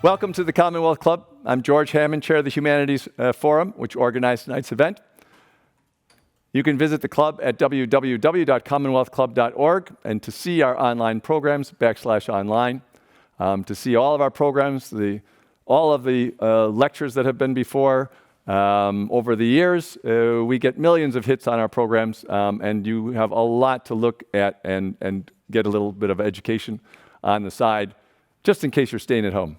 Welcome to the Commonwealth Club. I'm George Hammond, Chair of the Humanities Forum, which organized tonight's event. You can visit the club at www.commonwealthclub.org and to see our online programs, /online, to see all of our programs, all of the lectures that have been before. Over the years, we get millions of hits on our programs, and you have a lot to look at and get a little bit of education on the side, just in case you're staying at home.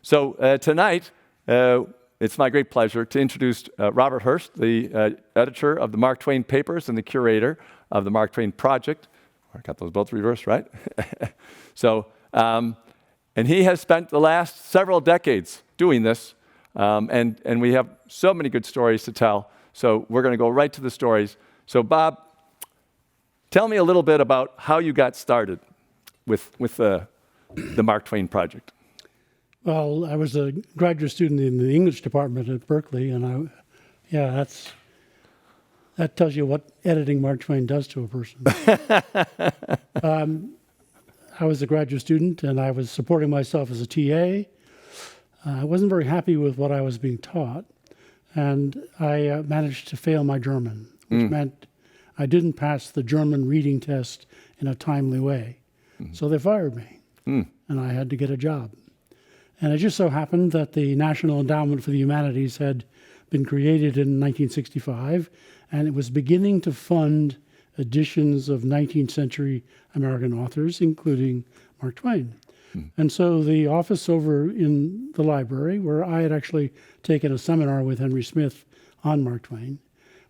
So tonight, it's my great pleasure to introduce Robert Hurst, the editor of the Mark Twain Papers and the curator of the Mark Twain Project. I got those both reversed, right? And he has spent the last several decades doing this, and we have so many good stories to tell. So we're going to go right to the stories. So Bob, tell me a little bit about how you got started with the Mark Twain Project. Well, I was a graduate student in the English department at Berkeley, and that tells you what editing Mark Twain does to a person. I was a graduate student, and I was supporting myself as a TA. I wasn't very happy with what I was being taught, and I managed to fail my German, which meant I didn't pass the German reading test in a timely way. So they fired me, and I had to get a job. And it just so happened that the National Endowment for the Humanities had been created in 1965, and it was beginning to fund editions of 19th century American authors, including Mark Twain. And so the office over in the library, where I had actually taken a seminar with Henry Smith on Mark Twain,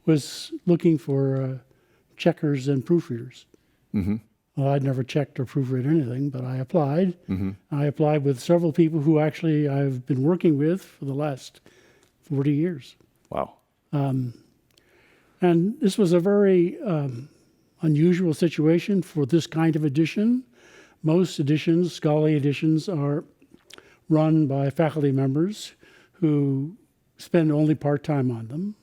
was looking for checkers and proofreaders. Well, I'd never checked or proofread anything, but I applied. I applied with several people who actually I've been working with for the last 40 years. Wow. And this was a very unusual situation for this kind of edition. Most editions, scholarly editions, are run by faculty members who spend only part-time on them.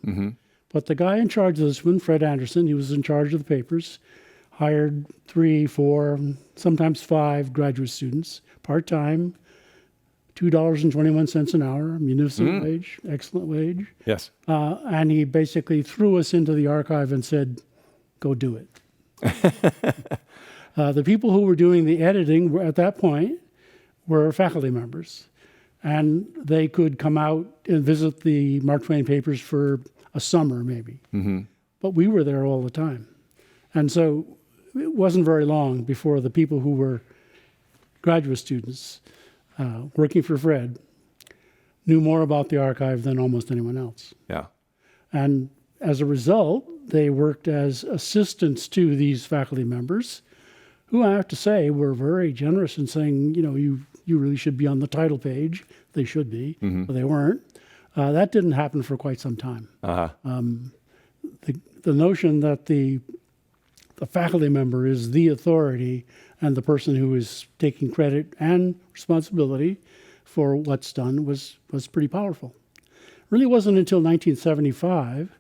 But the guy in charge of this one, Fred Anderson, he was in charge of the papers, hired 3, 4, sometimes 5 graduate students, part-time, $2.21 an hour, munificent wage, excellent wage. Yes. And he basically threw us into the archive and said, go do it. The people who were doing the editing at that point were faculty members, and they could come out and visit the Mark Twain papers for a summer maybe. But we were there all the time. And so it wasn't very long before the people who were graduate students working for Fred knew more about the archive than almost anyone else. Yeah. And as a result, they worked as assistants to these faculty members, who I have to say were very generous in saying, you really should be on the title page. They should be, but they weren't. That didn't happen for quite some time. The notion that the faculty member is the authority and the person who is taking credit and responsibility for what's done was pretty powerful. Really wasn't until 1975,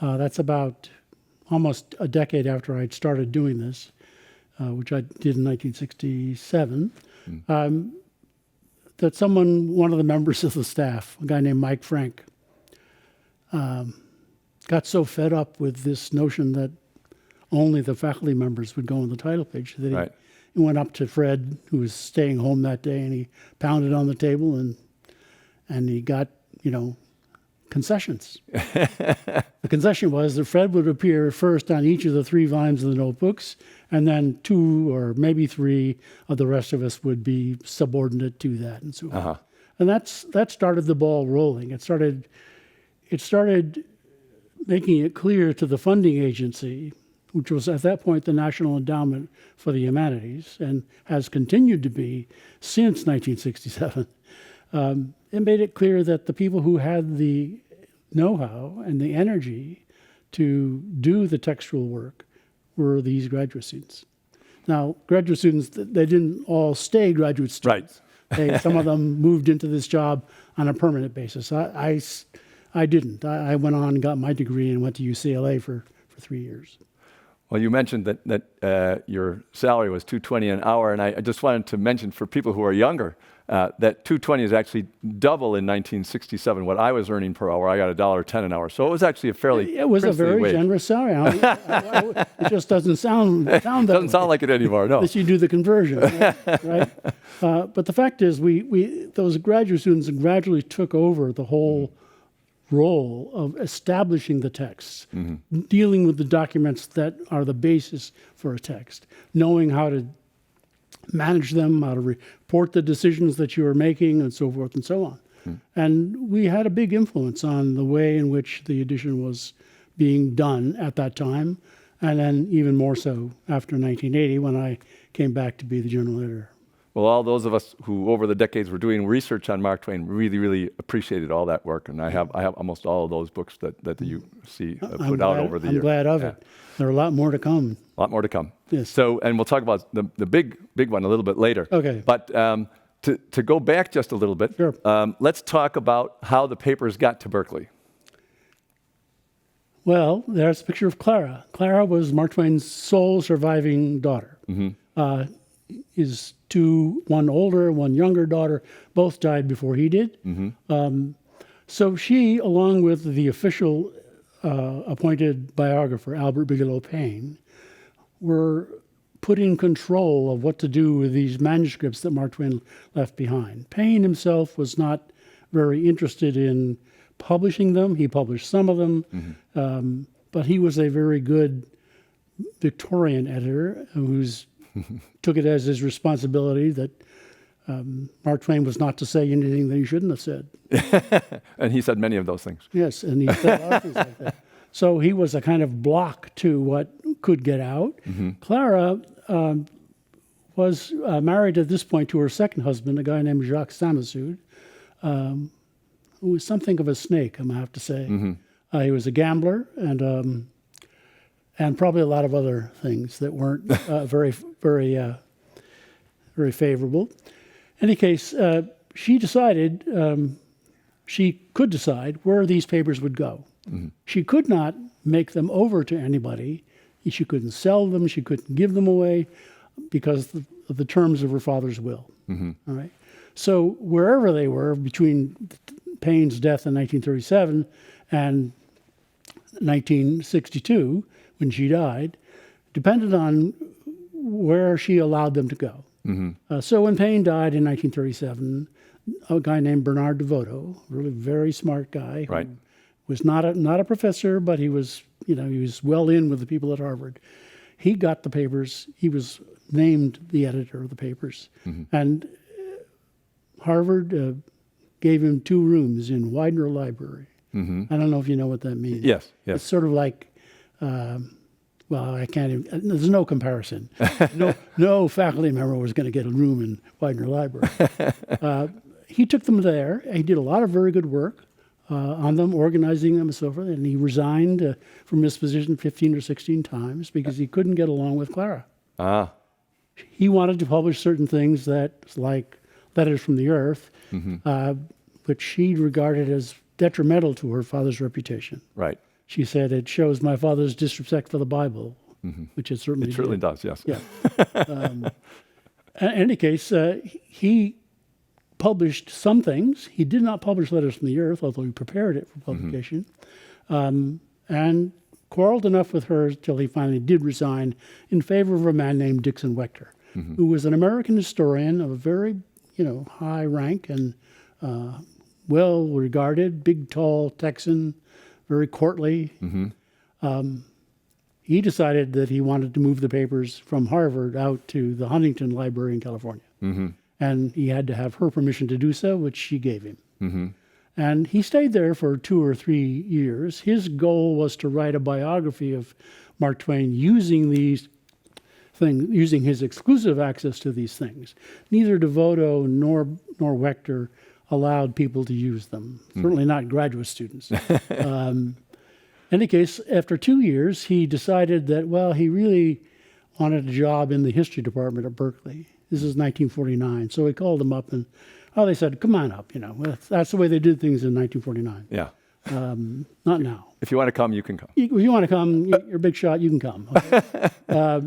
that's about almost a decade after I'd started doing this, which I did in 1967, that one of the members of the staff, a guy named Mike Frank, got so fed up with this notion that only the faculty members would go on the title page that he went up to Fred, who was staying home that day, and he pounded on the table and he got, concessions. The concession was that Fred would appear first on each of the 3 volumes of the notebooks, and then 2 or maybe 3 of the rest of us would be subordinate to that, and so on. And that started the ball rolling. It started making it clear to the funding agency, which was at that point the National Endowment for the Humanities, and has continued to be since 1967. It made it clear that the people who had the know-how and the energy to do the textual work were these graduate students. Now, graduate students, they didn't all stay graduate students. Some of them moved into this job on a permanent basis. I didn't. I went on and got my degree and went to UCLA for 3 years. Well, you mentioned that your salary was $220 an hour, and I just wanted to mention for people who are younger that $220 is actually double in 1967 what I was earning per hour. I got $1.10 an hour, so it was actually a fairly It was a princely very wage. generous salary. It just doesn't sound that Doesn't sound like it anymore, no. unless you do the conversion, right? But the fact is, those graduate students gradually took over the whole role of establishing the texts, dealing with the documents that are the basis for a text, knowing how to manage them, how to report the decisions that you are making, and so forth and so on. And we had a big influence on the way in which the edition was being done at that time, and then even more so after 1980 when I came back to be the general editor. Well, all those of us who over the decades were doing research on Mark Twain really, really appreciated all that work, and I have almost all of those books that the UC put out over the years. I'm glad of it. There are a lot more to come. A lot more to come. Yes. So, and we'll talk about the big one a little bit later. Okay. But to go back just a little bit, Sure. Let's talk about how the papers got to Berkeley. Well, there's a picture of Clara. Clara was Mark Twain's sole surviving daughter. His one older, one younger daughter, both died before he did. So she, along with the official appointed biographer, Albert Bigelow Payne, were put in control of what to do with these manuscripts that Mark Twain left behind. Payne himself was not very interested in publishing them. He published some of them, but he was a very good Victorian editor who's took it as his responsibility that Mark Twain was not to say anything that he shouldn't have said. And he said many of those things. Yes, and he said a lot of things like that. So he was a kind of block to what could get out. Clara was married at this point to her second husband, a guy named Jacques Samassoud, who was something of a snake, I'm going to have to say. He was a gambler and probably a lot of other things that weren't very favorable. In any case, she decided, she could decide where these papers would go. She could not make them over to anybody. She couldn't sell them. She couldn't give them away because of the terms of her father's will. All right. So wherever they were between Payne's death in 1937 and 1962, when she died, depended on where she allowed them to go. So when Payne died in 1937, a guy named Bernard DeVoto, really very smart guy, Right. who was not a professor, but he was well in with the people at Harvard. He got the papers. He was named the editor of the papers, and Harvard gave him 2 rooms in Widener Library. I don't know if you know what that means. Yes, It's yes. sort of like, well, I can't even, there's no comparison. No faculty member was going to get a room in Widener Library. He took them there. He did a lot of very good work on them, organizing them and so forth, and he resigned from his position 15 or 16 times because he couldn't get along with Clara. Ah, He wanted to publish certain things like Letters from the Earth, which she regarded as detrimental to her father's reputation. right. She said it shows my father's disrespect for the Bible, which it certainly It certainly did. does, yes. Yeah. In any case, he published some things. He did not publish Letters from the Earth, although he prepared it for publication, and quarreled enough with her till he finally did resign in favor of a man named Dixon Wechter, who was an American historian of a very high rank and well-regarded, big, tall Texan, very courtly. He decided that he wanted to move the papers from Harvard out to the Huntington Library in California. And he had to have her permission to do so, which she gave him. And he stayed there for 2 or 3 years. His goal was to write a biography of Mark Twain using these things, using his exclusive access to these things. Neither DeVoto nor Wechter allowed people to use them, certainly not graduate students. In any case, after 2 years, he decided that, well, he really wanted a job in the history department at Berkeley. This is 1949. So he called them up and, they said, come on up, That's the way they did things in 1949. Yeah. Not now. If you want to come, you can come. If you want to come, you're a big shot, you can come. Okay?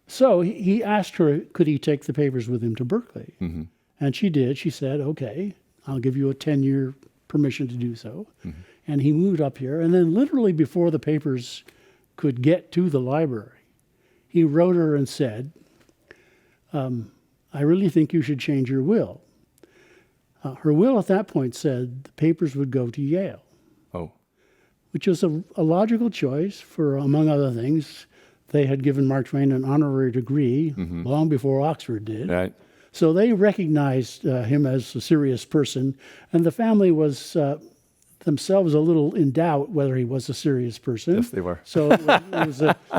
So he asked her, could he take the papers with him to Berkeley? Mm-hmm. And she did. She said, okay, I'll give you a 10-year permission to do so. Mm-hmm. And he moved up here. And then literally before the papers could get to the library, he wrote her and said, I really think you should change your will. Her will at that point said the papers would go to Yale, Oh, which was a logical choice for, among other things, they had given Mark Twain an honorary degree long before Oxford did. right. So they recognized him as a serious person, and the family was themselves a little in doubt whether he was a serious person. Yes, they were. So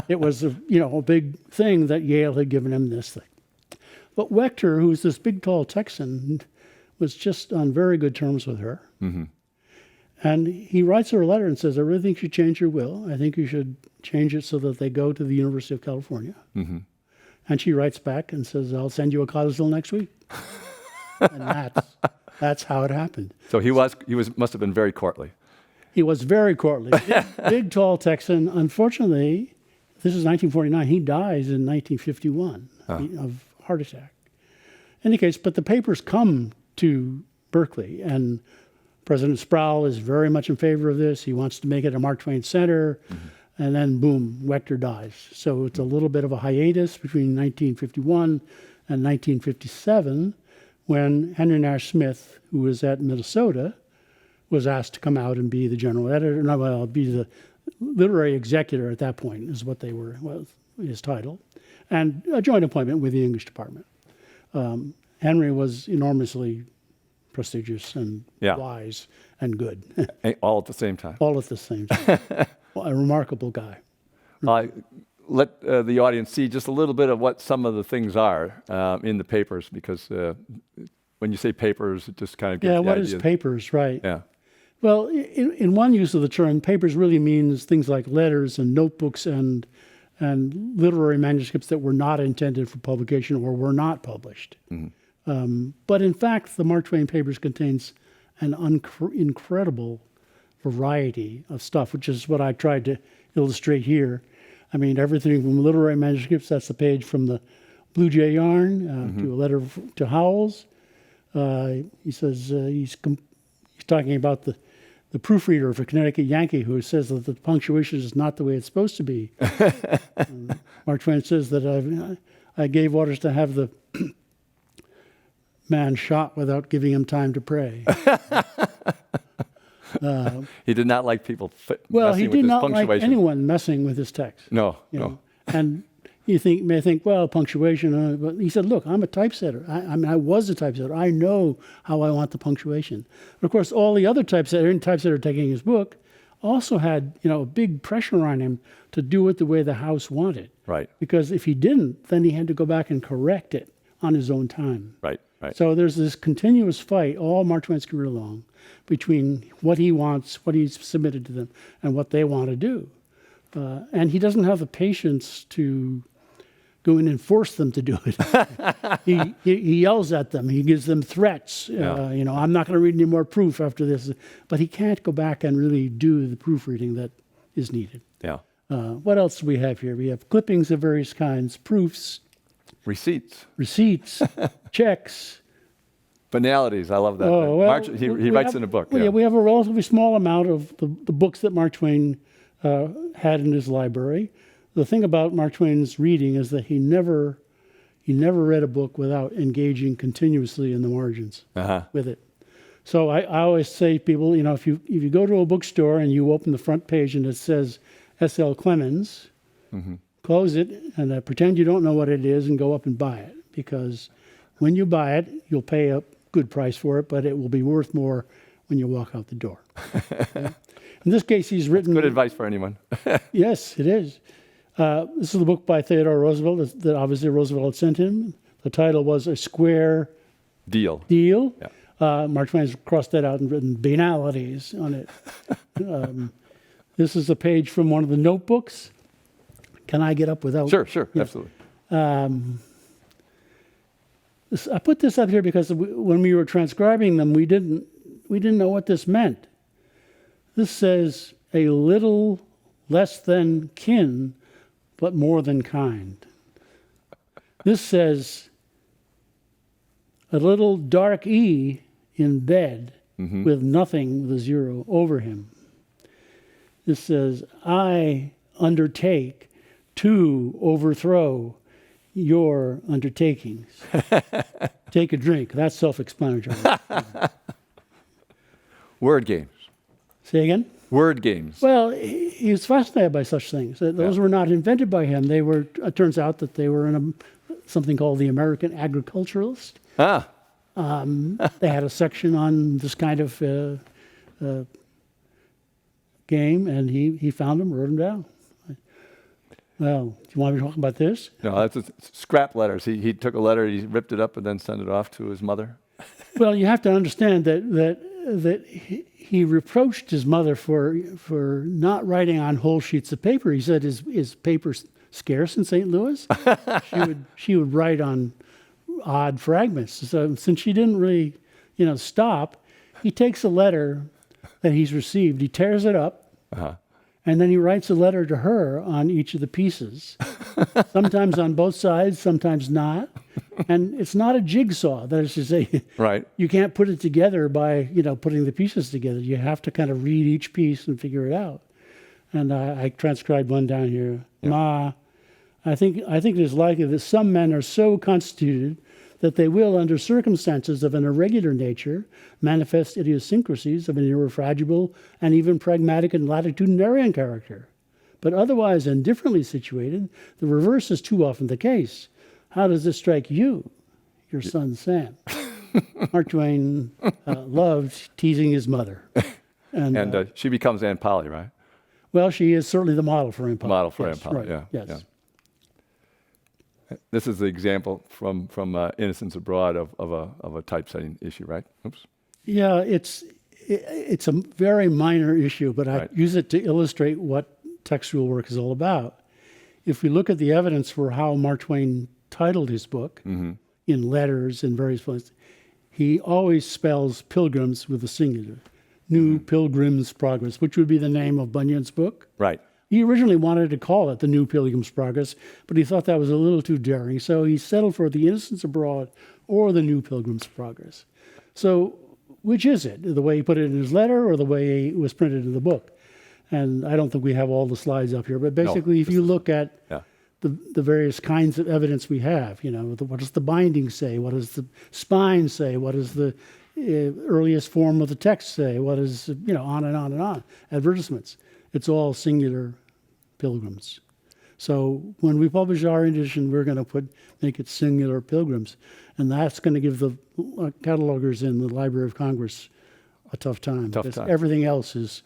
it was a a big thing that Yale had given him this thing. But Wechter, who's this big, tall Texan, was just on very good terms with her. Mm-hmm. And he writes her a letter and says, I really think you should change your will. I think you should change it so that they go to the University of California. Mm-hmm. And she writes back and says, I'll send you a codicil next week. And that's how it happened. So he must have been very courtly. He was very courtly. Big, tall Texan. Unfortunately, this is 1949. He dies in 1951 of heart attack. In any case, but the papers come to Berkeley, and President Sproul is very much in favor of this. He wants to make it a Mark Twain Center. Mm-hmm. And then, boom, Wechter dies. So it's a little bit of a hiatus between 1951 and 1957 when Henry Nash Smith, who was at Minnesota, was asked to come out and be the general editor. No, well, be the literary executor at that point is what they were, was his title, and a joint appointment with the English department. Henry was enormously prestigious and wise and good. All at the same time. All at the same time. A remarkable guy. Let the audience see just a little bit of what some of the things are in the papers, because when you say papers, it just kind of gives the what idea. is papers, right? Yeah. Well, in one use of the term, papers really means things like letters and notebooks and literary manuscripts that were not intended for publication or were not published. Mm-hmm. But in fact, the Mark Twain Papers contains an incredible variety of stuff, which is what I tried to illustrate here. I mean, everything from literary manuscripts, that's a page from the Blue Jay Yarn, to a letter to Howells. He says he's talking about the proofreader of a Connecticut Yankee who says that the punctuation is not the way it's supposed to be. Mark Twain says that I gave orders to have the man shot without giving him time to pray. He did not like people well, messing he with did his not punctuation. like anyone messing with his text. No, you no. know? And you may think, well, punctuation. But he said, look, I'm a typesetter. I was a typesetter. I know how I want the punctuation. But of course, all the other typesetter taking his book also had, a big pressure on him to do it the way the house wanted. Right. Because if he didn't, then he had to go back and correct it on his own time. Right, right. So there's this continuous fight all Mark Twain's career long between what he wants, what he's submitted to them, and what they want to do. And he doesn't have the patience to go in and force them to do it. he yells at them. He gives them threats. I'm not going to read any more proof after this. But he can't go back and really do the proofreading that is needed. Yeah. What else do we have here? We have clippings of various kinds, proofs, Receipts, checks. Banalities. I love that. Oh, well, he writes in a book. Well, yeah. We have a relatively small amount of the books that Mark Twain had in his library. The thing about Mark Twain's reading is that he never read a book without engaging continuously in the margins with it. So I always say to people, if you go to a bookstore and you open the front page and it says S.L. Clemens, close it and pretend you don't know what it is and go up and buy it, because when you buy it, you'll pay a good price for it, but it will be worth more when you walk out the door. Okay? In this case, he's written... Good advice for anyone. Yes, it is. This is the book by Theodore Roosevelt that obviously Roosevelt had sent him. The title was A Square Deal. Yeah. Mark Twain's crossed that out and written banalities on it. This is a page from one of the notebooks. Can I get up without... Sure, Yeah. absolutely. I put this up here because when we were transcribing them, we didn't know what this meant. This says, a little less than kin, but more than kind. This says, a little dark E in bed with nothing with a zero over him. This says, I undertake to overthrow your undertakings. Take a drink. That's self-explanatory. Word games. Say again? Word games. Well, he was fascinated by such things. Those were not invented by him. They were. It turns out that they were in something called the American Agriculturalist. Ah, They had a section on this kind of game, and he found them, wrote them down. Well, do you want me to talk about this? no, that's scrap letters. He took a letter, he ripped it up, and then sent it off to his mother. Well, you have to understand that he reproached his mother for not writing on whole sheets of paper. He said, "Is paper scarce in St. Louis?" she would write on odd fragments. So since she didn't really, stop, he takes a letter that he's received, he tears it up, and then he writes a letter to her on each of the pieces. Sometimes on both sides, sometimes not. And it's not a jigsaw. That is to say, Right. you can't put it together by, putting the pieces together. You have to kind of read each piece and figure it out. And I transcribed one down here. Yeah. Ma, I think it is likely that some men are so constituted that they will, under circumstances of an irregular nature, manifest idiosyncrasies of an irrefragable and even pragmatic and latitudinarian character. But otherwise indifferently situated, the reverse is too often the case. How does this strike you, your son Sam? Mark Twain loved teasing his mother. And she becomes Aunt Polly, right? Well, she is certainly the model for Aunt Polly. Model for Yes, Aunt Polly, right, yeah. Yes. Yeah. This is the example from Innocents Abroad of a typesetting issue, right? Oops. Yeah, it's a very minor issue, but I Right. use it to illustrate what textual work is all about. If we look at the evidence for how Mark Twain titled his book in letters in various places, he always spells pilgrims with a singular. New Pilgrim's Progress, which would be the name of Bunyan's book. Right. He originally wanted to call it The New Pilgrim's Progress, but he thought that was a little too daring, so he settled for The Innocents Abroad or The New Pilgrim's Progress. So which is it? The way he put it in his letter or the way it was printed in the book? And I don't think we have all the slides up here, but basically if you look at Yeah. the various kinds of evidence we have, what does the binding say? What does the spine say? What does the earliest form of the text say? What is, on and on and on. Advertisements. It's all singular pilgrims. So when we publish our edition, we're going to make it singular pilgrims. And that's going to give the catalogers in the Library of Congress a tough time. Tough because time. everything else is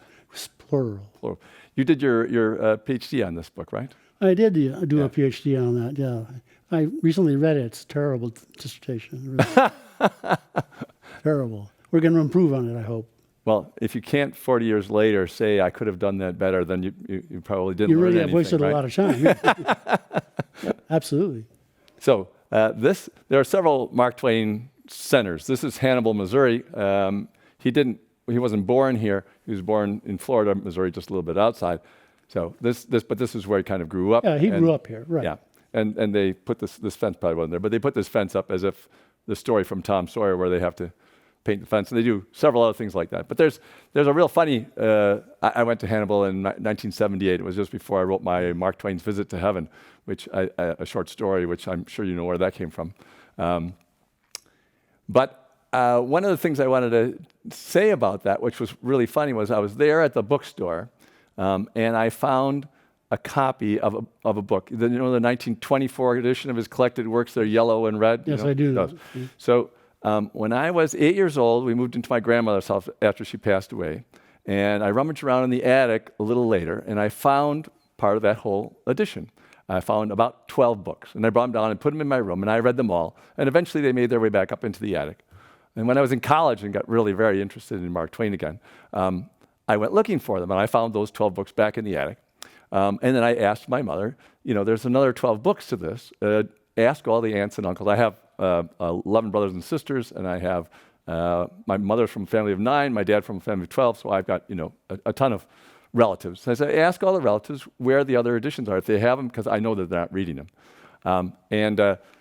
plural. Plural. You did your PhD on this book, right? I did do a PhD on that, yeah. I recently read it. It's a terrible dissertation. Really. Terrible. We're going to improve on it, I hope. Well, if you can't 40 years later say I could have done that better, then you probably didn't You learn really have anything, wasted right? a lot of time. Yeah, absolutely. So there are several Mark Twain centers. This is Hannibal, Missouri. He wasn't born here. He was born in Florida, Missouri, just a little bit outside. So this is where he kind of grew up. Yeah, he grew up here, right. Yeah, and they put this fence probably wasn't there, but they put this fence up as if the story from Tom Sawyer where they have to paint the fence, and they do several other things like that. But there's a real funny. I went to Hannibal in 1978. It was just before I wrote my Mark Twain's Visit to Heaven, which a short story, which I'm sure you know where that came from. But one of the things I wanted to say about that, which was really funny, was I was there at the bookstore, and I found a copy of a book. The 1924 edition of his collected works. They're yellow and red. Yes, I do. Those. So when I was 8 years old, we moved into my grandmother's house after she passed away, and I rummaged around in the attic a little later, and I found part of that whole edition. I found about 12 books, and I brought them down and put them in my room, and I read them all, and eventually they made their way back up into the attic. And when I was in college and got really very interested in Mark Twain again, I went looking for them, and I found those 12 books back in the attic. And then I asked my mother, there's another 12 books to this. Ask all the aunts and uncles. I have 11 brothers and sisters, and I have My mother's from a family of 9, my dad from a family of 12, so I've got, a ton of relatives. I said, ask all the relatives where the other editions are, if they have them, because I know that they're not reading them.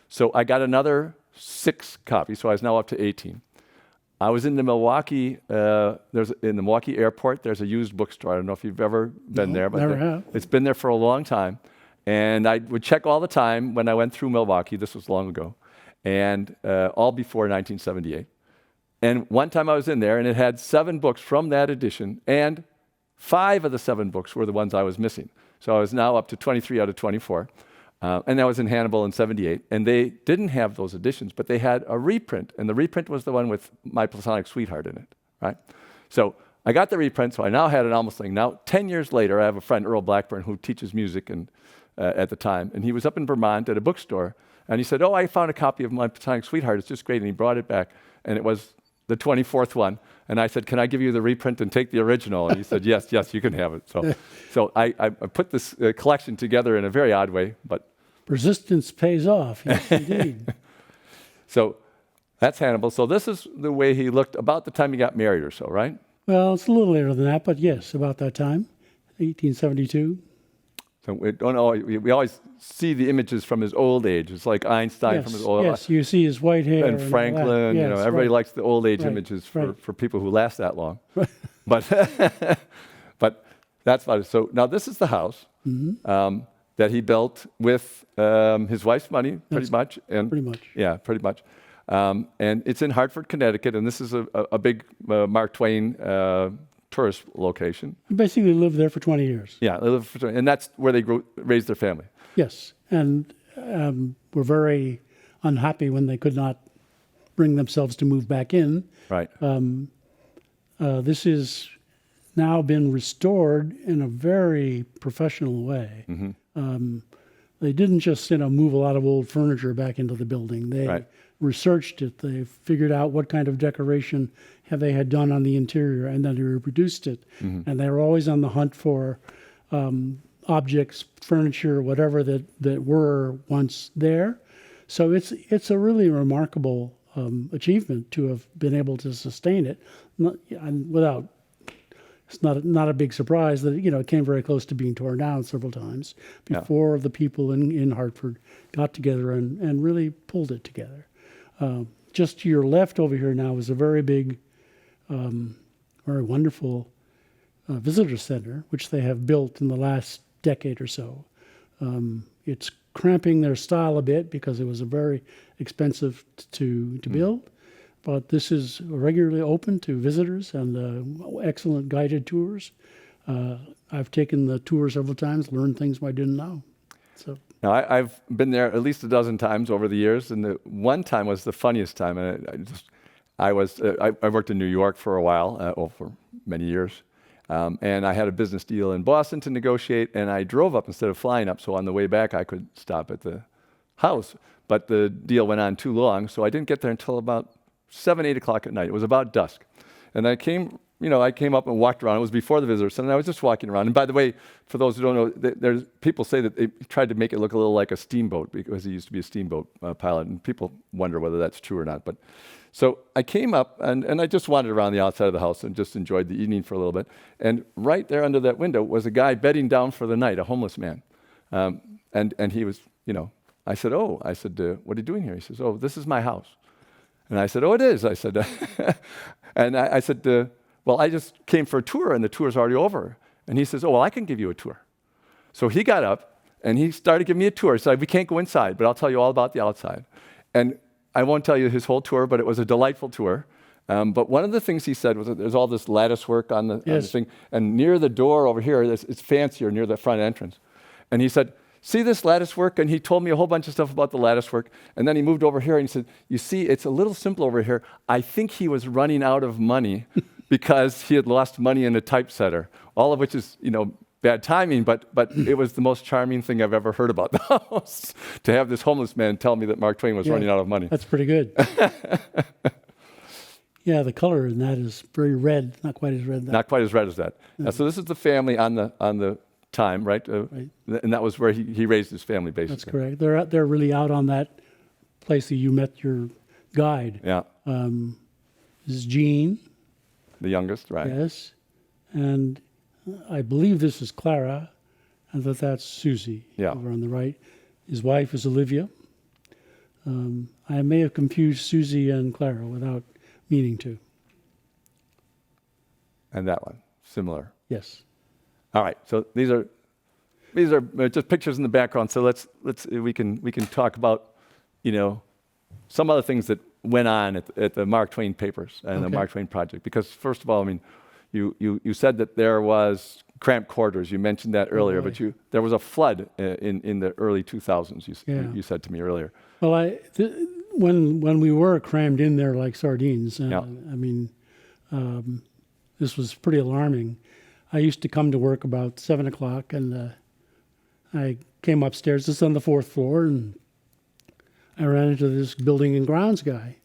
So I got another 6 copies, so I was now up to 18. I was in the Milwaukee, in the Milwaukee airport, there's a used bookstore. I don't know if you've ever been there, but never have. It's been there for a long time. And I would check all the time when I went through Milwaukee, this was long ago, and all before 1978. And one time I was in there, and it had 7 books from that edition, and 5 of the 7 books were the ones I was missing. So I was now up to 23 out of 24. And that was in Hannibal in 78. And they didn't have those editions, but they had a reprint. And the reprint was the one with My Platonic Sweetheart in it, right? So I got the reprint, so I now had an almost thing. Now, 10 years later, I have a friend, Earl Blackburn, who teaches music at the time. And he was up in Vermont at a bookstore. And he said, I found a copy of My Platonic Sweetheart. It's just great. And he brought it back. And it was the 24th one. And I said, can I give you the reprint and take the original? And he said, yes, you can have it. So I put this collection together in a very odd way, but Persistence pays off, yes, indeed. so that's Hannibal. So this is the way he looked about the time he got married or so, right? Well, it's a little later than that, but yes, about that time, 1872. So we always see the images from his old age. It's like Einstein from his old age. Yes, you see his white hair. And Franklin, Yes, everybody right. likes the old age Right, images right. for people who last that long. But that's about it. So now this is the house that he built with his wife's money, pretty much. Pretty much. Yeah, pretty much. And it's in Hartford, Connecticut, and this is a big Mark Twain tourist location. He basically lived there for 20 years. Yeah, they live and that's where they raised their family. Yes, and were very unhappy when they could not bring themselves to move back in. Right. This has now been restored in a very professional way. They didn't just move a lot of old furniture back into the building. They Right. researched it. They figured out what kind of decoration they had done on the interior, and then they reproduced it. And they were always on the hunt for objects, furniture, whatever that were once there. So it's a really remarkable achievement to have been able to sustain it, without. It's not a big surprise that it came very close to being torn down several times before the people in Hartford got together and really pulled it together. Just to your left over here now is a very big, very wonderful visitor center, which they have built in the last decade or so. It's cramping their style a bit because it was very expensive to build. But this is regularly open to visitors and excellent guided tours. I've taken the tour several times, learned things I didn't know. So Now, I've been there at least a dozen times over the years, and the one time was the funniest time. And I worked in New York for a while, for many years, and I had a business deal in Boston to negotiate, and I drove up instead of flying up, so on the way back I could stop at the house. But the deal went on too long, so I didn't get there until about 7, 8 o'clock at night. It was about dusk. And I came up and walked around. It was before the visitor center, and I was just walking around. And by the way, for those who don't know, there's people say that they tried to make it look a little like a steamboat because he used to be a steamboat pilot, and people wonder whether that's true or not. But so I came up, and I just wandered around the outside of the house and just enjoyed the evening for a little bit. And right there under that window was a guy bedding down for the night, a homeless man. And he was, I said, what are you doing here? He says, this is my house. And I said, it is. I said, and I said, well, I just came for a tour, and the tour's already over. And he says, I can give you a tour. So he got up, and he started giving me a tour. He said, we can't go inside, but I'll tell you all about the outside. And I won't tell you his whole tour, but it was a delightful tour. But one of the things he said was that there's all this lattice work on the thing, and near the door over here, it's fancier, near the front entrance. And he said, see this lattice work? And he told me a whole bunch of stuff about the lattice work. And then he moved over here and he said, you see, it's a little simple over here. I think he was running out of money because he had lost money in a typesetter, all of which is, bad timing, but it was the most charming thing I've ever heard about the house, to have this homeless man tell me that Mark Twain was running out of money. That's pretty good. Yeah, the color in that is very red, not quite as red. Not quite as red as that. No. So this is the family on the time, right? Right. And that was where he raised his family, basically. That's correct. They're really out on that place that you met your guide. Yeah. is Jean, The youngest, right? yes, and I believe this is Clara, and that's Susie Yeah. over on the right. His wife is Olivia. I may have confused Susie and Clara without meaning to. And that one, similar. Yes. All right. So these are just pictures in the background. So we can talk about, some other things that went on at the Mark Twain papers and the Okay. Mark Twain project. Because first of all, I mean, you said that there was cramped quarters. You mentioned that earlier, boy. but there was a flood in the early 2000s. Yeah. You said to me earlier. Well, when we were crammed in there like sardines, Yeah. I mean, this was pretty alarming. I used to come to work about 7 o'clock, and I came upstairs. This is on the 4th floor, and I ran into this building and grounds guy,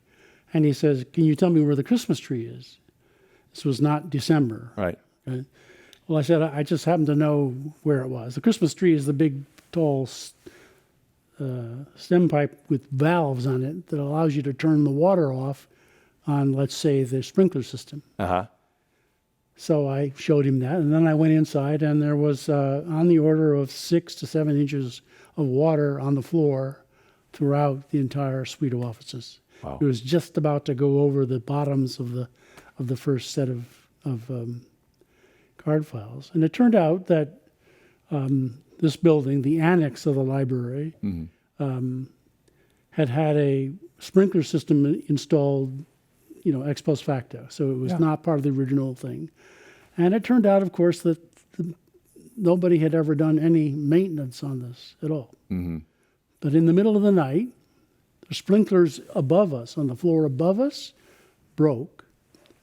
and he says, "Can you tell me where the Christmas tree is?" This was not December. Right. Okay? Well, I said, I just happen to know where it was. The Christmas tree is the big, tall stem pipe with valves on it that allows you to turn the water off on, let's say, the sprinkler system. Uh-huh. So I showed him that, and then I went inside, and there was on the order of 6 to 7 inches of water on the floor throughout the entire suite of offices. Wow. It was just about to go over the bottoms of the first set of card files. And it turned out that this building, the annex of the library, had a sprinkler system installed, ex post facto. So it was Yeah. not part of the original thing. And it turned out, of course, that nobody had ever done any maintenance on this at all. Mm-hmm. But in the middle of the night, the sprinklers above us, on the floor above us, broke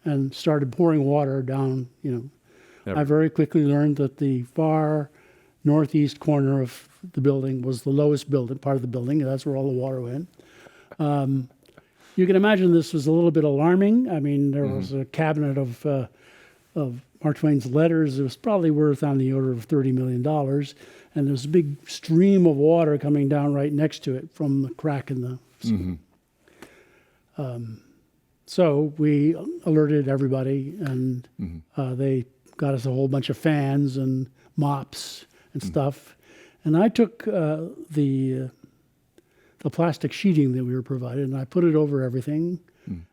and started pouring water down, Yep. I very quickly learned that the far northeast corner of the building was the lowest part of the building, and that's where all the water went. You can imagine this was a little bit alarming. I mean, there was a cabinet of Mark Twain's letters. It was probably worth on the order of $30 million, and there's a big stream of water coming down right next to it from the crack in the ceiling. So we alerted everybody, and they got us a whole bunch of fans and mops and stuff. And I took the plastic sheeting that we were provided, and I put it over everything.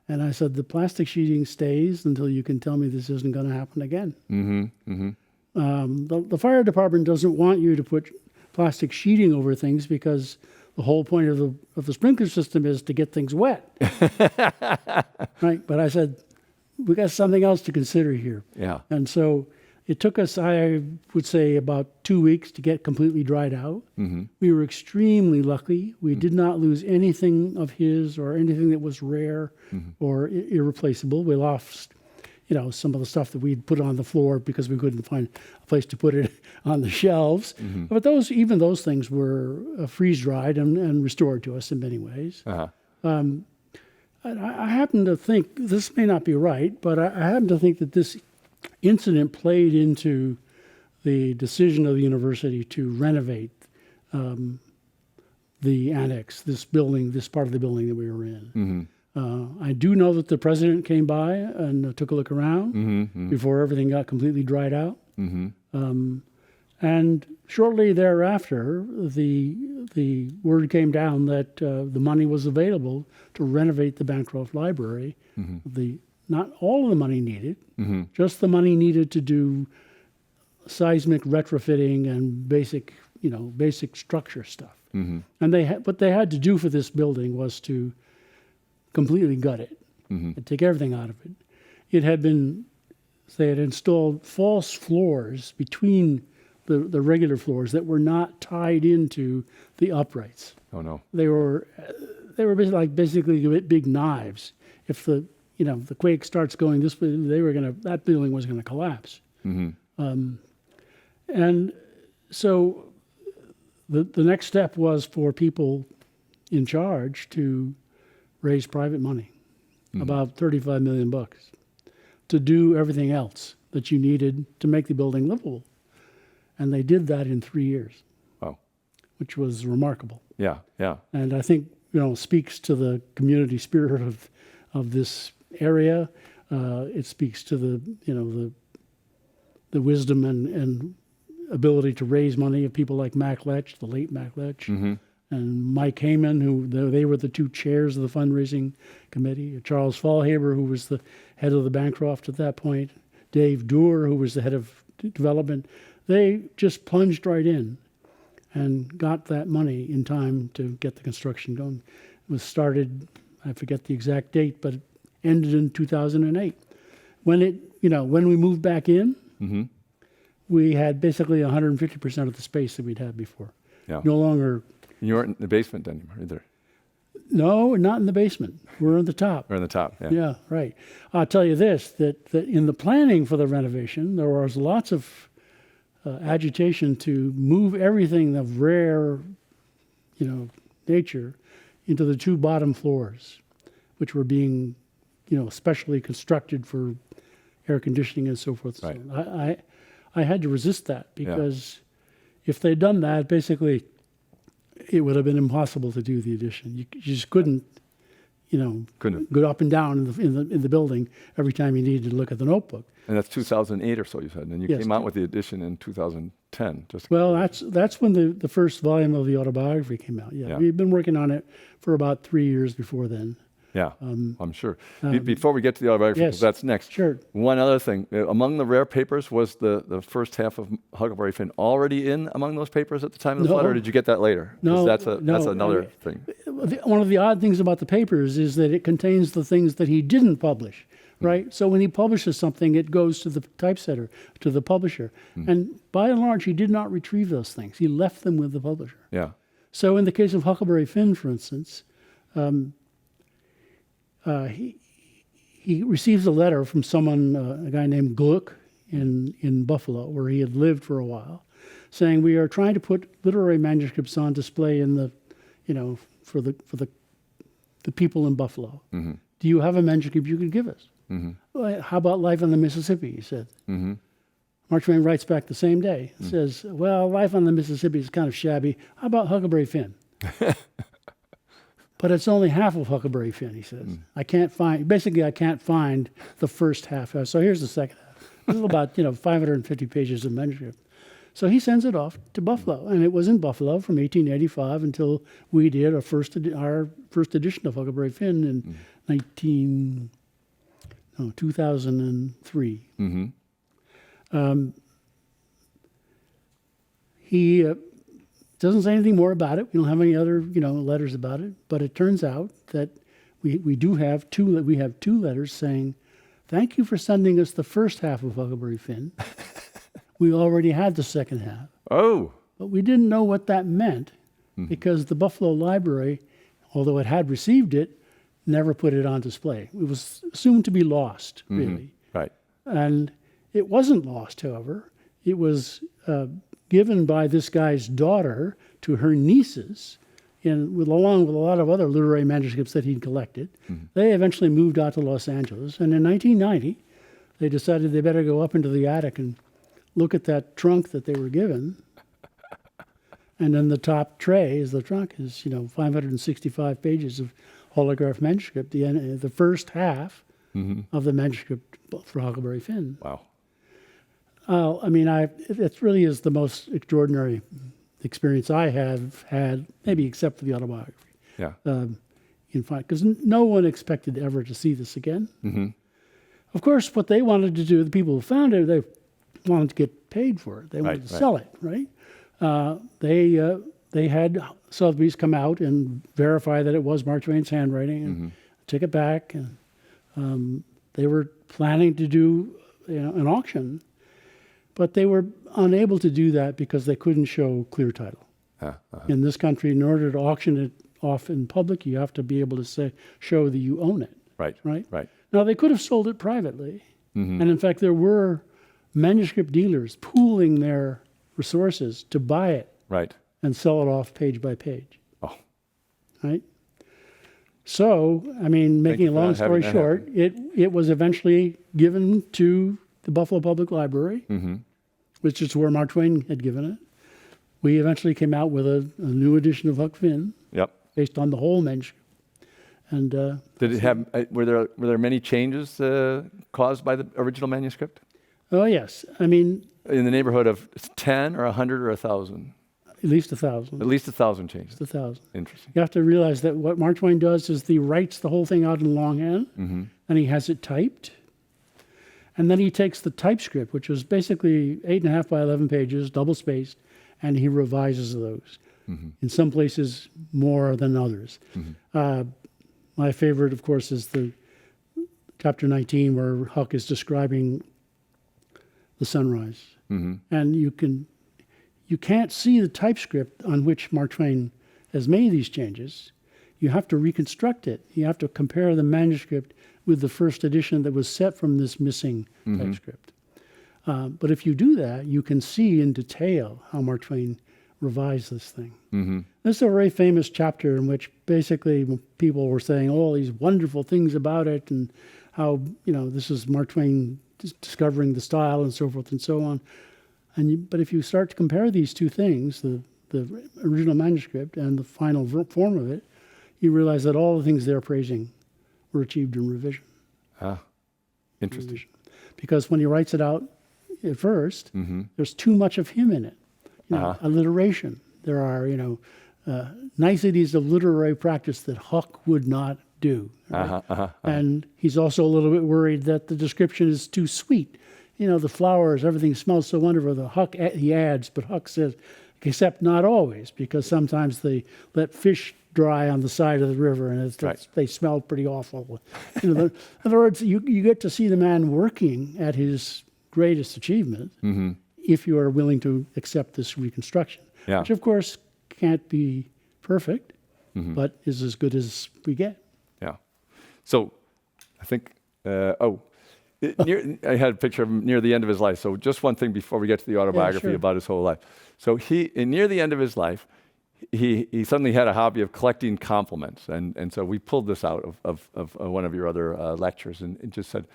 And I said, the plastic sheeting stays until you can tell me this isn't going to happen again. Mm-hmm. Mm-hmm. The fire department doesn't want you to put plastic sheeting over things because the whole point of the sprinkler system is to get things wet. Right? But I said, we got something else to consider here. Yeah. And so it took us, I would say, about 2 weeks to get completely dried out. Mm-hmm. We were extremely lucky. We did not lose anything of his or anything that was rare or irreplaceable. We lost, some of the stuff that we'd put on the floor because we couldn't find a place to put it on the shelves. But even those things were freeze-dried and restored to us in many ways. Uh-huh. I happen to think, this may not be right, but I happen to think that this incident played into the decision of the university to renovate the annex, this building, this part of the building that we were in. I do know that the president came by and took a look around before everything got completely dried out. And shortly thereafter, the word came down that the money was available to renovate the Bancroft Library. Not all of the money needed, just the money needed to do seismic retrofitting and basic structure stuff. And what they had to do for this building was to completely gut it and take everything out of it. They had installed false floors between the regular floors that were not tied into the uprights. Oh no. They were basically big knives. If the quake starts going this way, that building was gonna collapse. And so the next step was for people in charge to raise private money, about $35 million, to do everything else that you needed to make the building livable. And they did that in 3 years. Wow. Which was remarkable. Yeah. Yeah. And I think, speaks to the community spirit of this area. It speaks to the wisdom and ability to raise money of people like Mac Lech, the late Mac Lech, and Mike Heyman, who they were the two chairs of the fundraising committee. Charles Fallhaber, who was the head of the Bancroft at that point. Dave Doerr, who was the head of development. They just plunged right in and got that money in time to get the construction going. It was started, I forget the exact date, but it ended in 2008. When we moved back in, we had basically 150% of the space that we'd had before. Yeah. No longer. You weren't in the basement anymore either. No, not in the basement. We're on the top. Or in the top, yeah. Yeah, right. I'll tell you this, that in the planning for the renovation, there was lots of agitation to move everything of rare, nature into the two bottom floors, which were being, specially constructed for air conditioning and so forth. Right. So I had to resist that because if they'd done that, basically, it would have been impossible to do the addition. You just couldn't, go up and down in the building every time you needed to look at the notebook. And that's 2008 or so, you said. And you Yes. came out with the edition in 2010. Well, that's when the first volume of the autobiography came out. Yeah. Yeah. We've been working on it for about 3 years before then. Yeah, I'm sure. Before we get to the autobiography, 'cause yes. that's next. Sure. One other thing. Among the rare papers, was the first half of Huckleberry Finn already in among those papers at the time of the No. flood, or did you get that later? 'Cause No, that's no. another thing. One of the odd things about the papers is that it contains the things that he didn't publish, right? So when he publishes something, it goes to the typesetter, to the publisher. And by and large, he did not retrieve those things. He left them with the publisher. Yeah. So in the case of Huckleberry Finn, for instance, he receives a letter from someone, a guy named Gluck in Buffalo, where he had lived for a while, saying, "We are trying to put literary manuscripts on display in the, for the people in Buffalo. Do you have a manuscript you could give us?" Well, how about Life on the Mississippi? He said. Mark Twain writes back the same day. Says, "Well, Life on the Mississippi is kind of shabby. How about Huckleberry Finn?" But it's only half of Huckleberry Finn, he says. I can't find the first half. So here's the second half. This is about, 550 pages of manuscript. So he sends it off to Buffalo, and it was in Buffalo from 1885 until we did our first edition of Huckleberry Finn in 2003. He doesn't say anything more about it. We don't have any other, letters about it. But it turns out that we have two letters saying, "Thank you for sending us the first half of Huckleberry Finn. We already had the second half." Oh. But we didn't know what that meant because the Buffalo Library, although it had received it, never put it on display. It was assumed to be lost, really. Right. And it wasn't lost, however. It was given by this guy's daughter to her nieces, along with a lot of other literary manuscripts that he'd collected. They eventually moved out to Los Angeles. And in 1990, they decided they better go up into the attic and look at that trunk that they were given. And then the top tray is the trunk, is 565 pages of holograph manuscript, the first half of the manuscript for Huckleberry Finn. Wow. It really is the most extraordinary experience I have had, maybe except for the autobiography. Yeah. In fact, because no one expected ever to see this again. Of course, what they wanted to do, the people who found it, they wanted to get paid for it. They wanted to sell it, right? They had Sotheby's come out and verify that it was Mark Twain's handwriting and take it back. And they were planning to do an auction, but they were unable to do that because they couldn't show clear title. In this country, in order to auction it off in public, you have to be able to show that you own it. Right. Now, they could have sold it privately. And in fact, there were manuscript dealers pooling their resources to buy it and sell it off page by page. Oh. Right? So, making a long story short, it was eventually given to the Buffalo Public Library, which is where Mark Twain had given it. We eventually came out with a new edition of Huck Finn, based on the whole manuscript. And Did it have? Were there many changes caused by the original manuscript? oh yes, I mean In the neighborhood of 10 or 100 or 1,000? at least 1,000. At least 1,000 changes. 1,000. Interesting. You have to realize that what Mark Twain does is he writes the whole thing out in longhand, and he has it typed. And then he takes the typescript, which is basically 8.5 by 11 pages, double spaced, and he revises those. In some places more than others. My favorite, of course, is the chapter 19 where Huck is describing the sunrise. And you can't see the typescript on which Mark Twain has made these changes. You have to reconstruct it. You have to compare the manuscript with the first edition that was set from this missing typescript. But if you do that, you can see in detail how Mark Twain revised this thing. This is a very famous chapter in which basically people were saying all these wonderful things about it and how, this is Mark Twain discovering the style and so forth and so on. But if you start to compare these two things, the original manuscript and the final form of it, you realize that all the things they're praising were achieved in revision. Interesting. Because when he writes it out at first, there's too much of him in it. Alliteration. There are, niceties of literary practice that Huck would not do. Right? And he's also a little bit worried that the description is too sweet. The flowers, everything smells so wonderful. He adds, but Huck says, except not always, because sometimes they let fish dry on the side of the river, and they smell pretty awful. In other words, you get to see the man working at his greatest achievement if you are willing to accept this reconstruction, which of course can't be perfect, but is as good as we get. Yeah. So I think, I had a picture of him near the end of his life. So just one thing before we get to the autobiography about his whole life. So near the end of his life, he suddenly had a hobby of collecting compliments. And so we pulled this out of one of your other lectures and it just said,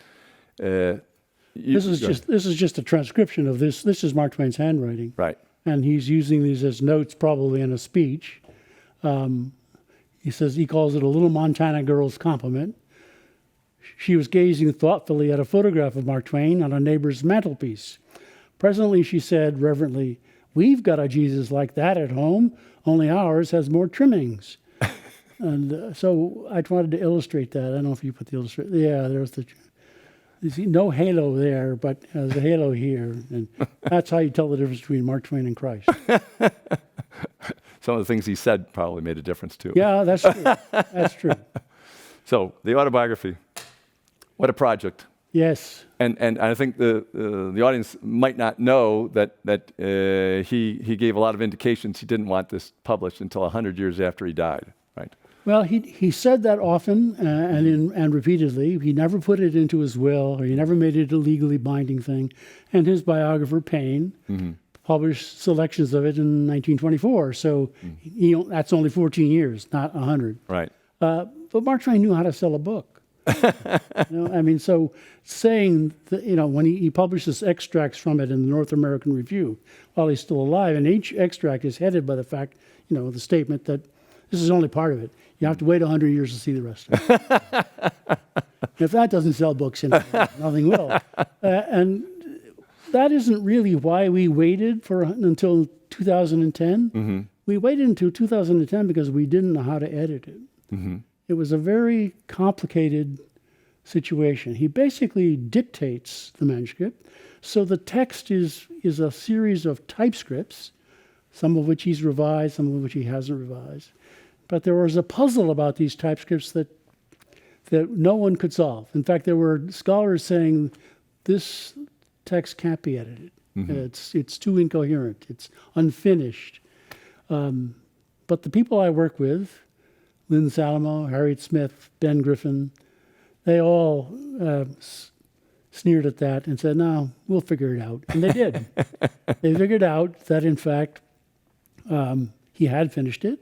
this is just a transcription of this. This is Mark Twain's handwriting. Right. And he's using these as notes probably in a speech. He says he calls it a little Montana girl's compliment. She was gazing thoughtfully at a photograph of Mark Twain on a neighbor's mantelpiece. Presently, she said reverently, "We've got a Jesus like that at home, only ours has more trimmings." And so I wanted to illustrate that. I don't know if you put the illustration. Yeah, there's you see no halo there, but there's a halo here. And that's how you tell the difference between Mark Twain and Christ. Some of the things he said probably made a difference too. Yeah, that's true. That's true. So the autobiography, what a project. Yes. And I think the audience might not know that he gave a lot of indications he didn't want this published until 100 years after he died, right? Well, he said that often and repeatedly. He never put it into his will, or he never made it a legally binding thing. And his biographer, Payne, published selections of it in 1924. So that's only 14 years, not 100. Right. But Mark Twain knew how to sell a book. So saying that, when he publishes extracts from it in the North American Review while he's still alive, and each extract is headed by the fact, the statement that this is only part of it. You have to wait 100 years to see the rest of it. If that doesn't sell books, nothing will. And that isn't really why we waited until 2010. We waited until 2010 because we didn't know how to edit it. It was a very complicated situation. He basically dictates the manuscript. So the text is a series of typescripts, some of which he's revised, some of which he hasn't revised. But there was a puzzle about these typescripts that no one could solve. In fact, there were scholars saying this text can't be edited. It's too incoherent. It's unfinished. But the people I work with, Lynn Salamo, Harriet Smith, Ben Griffin, they all sneered at that and said, "No, we'll figure it out." And they did. They figured out that, in fact, he had finished it.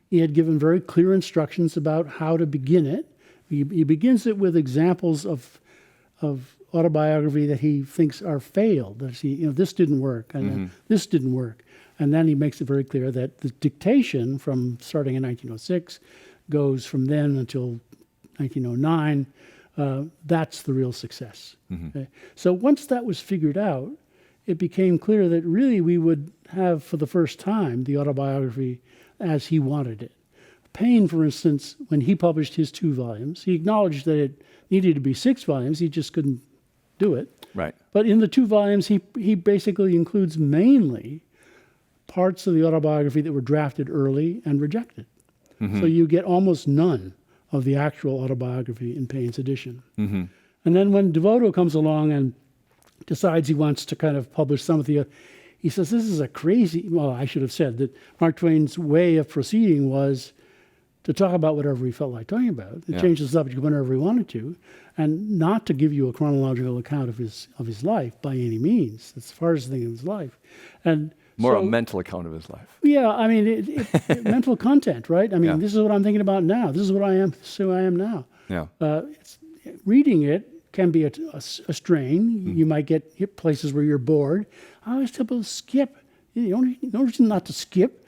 He had given very clear instructions about how to begin it. He begins it with examples of autobiography that he thinks are failed. That this didn't work, and then this didn't work. And then he makes it very clear that the dictation from starting in 1906 goes from then until 1909, that's the real success. Okay? So once that was figured out, it became clear that really we would have, for the first time, the autobiography as he wanted it. Paine, for instance, when he published his 2 volumes, he acknowledged that it needed to be 6 volumes. He just couldn't do it. Right. But in the 2 volumes, he basically includes mainly parts of the autobiography that were drafted early and rejected. So you get almost none of the actual autobiography in Paine's edition. And then when Devoto comes along and decides he wants to kind of publish some of the, he says, this is a crazy, well, I should have said that Mark Twain's way of proceeding was to talk about whatever he felt like talking about, to change the subject whenever he wanted to, and not to give you a chronological account of his life by any means, as far as the thing of his life. And More a mental account of his life. yeah, I mean, mental content, right? I mean, this is what I'm thinking about now. This is what I am, so I am now. Yeah. Reading it can be a strain. You might get places where you're bored. I always tell people, skip. No reason not to skip.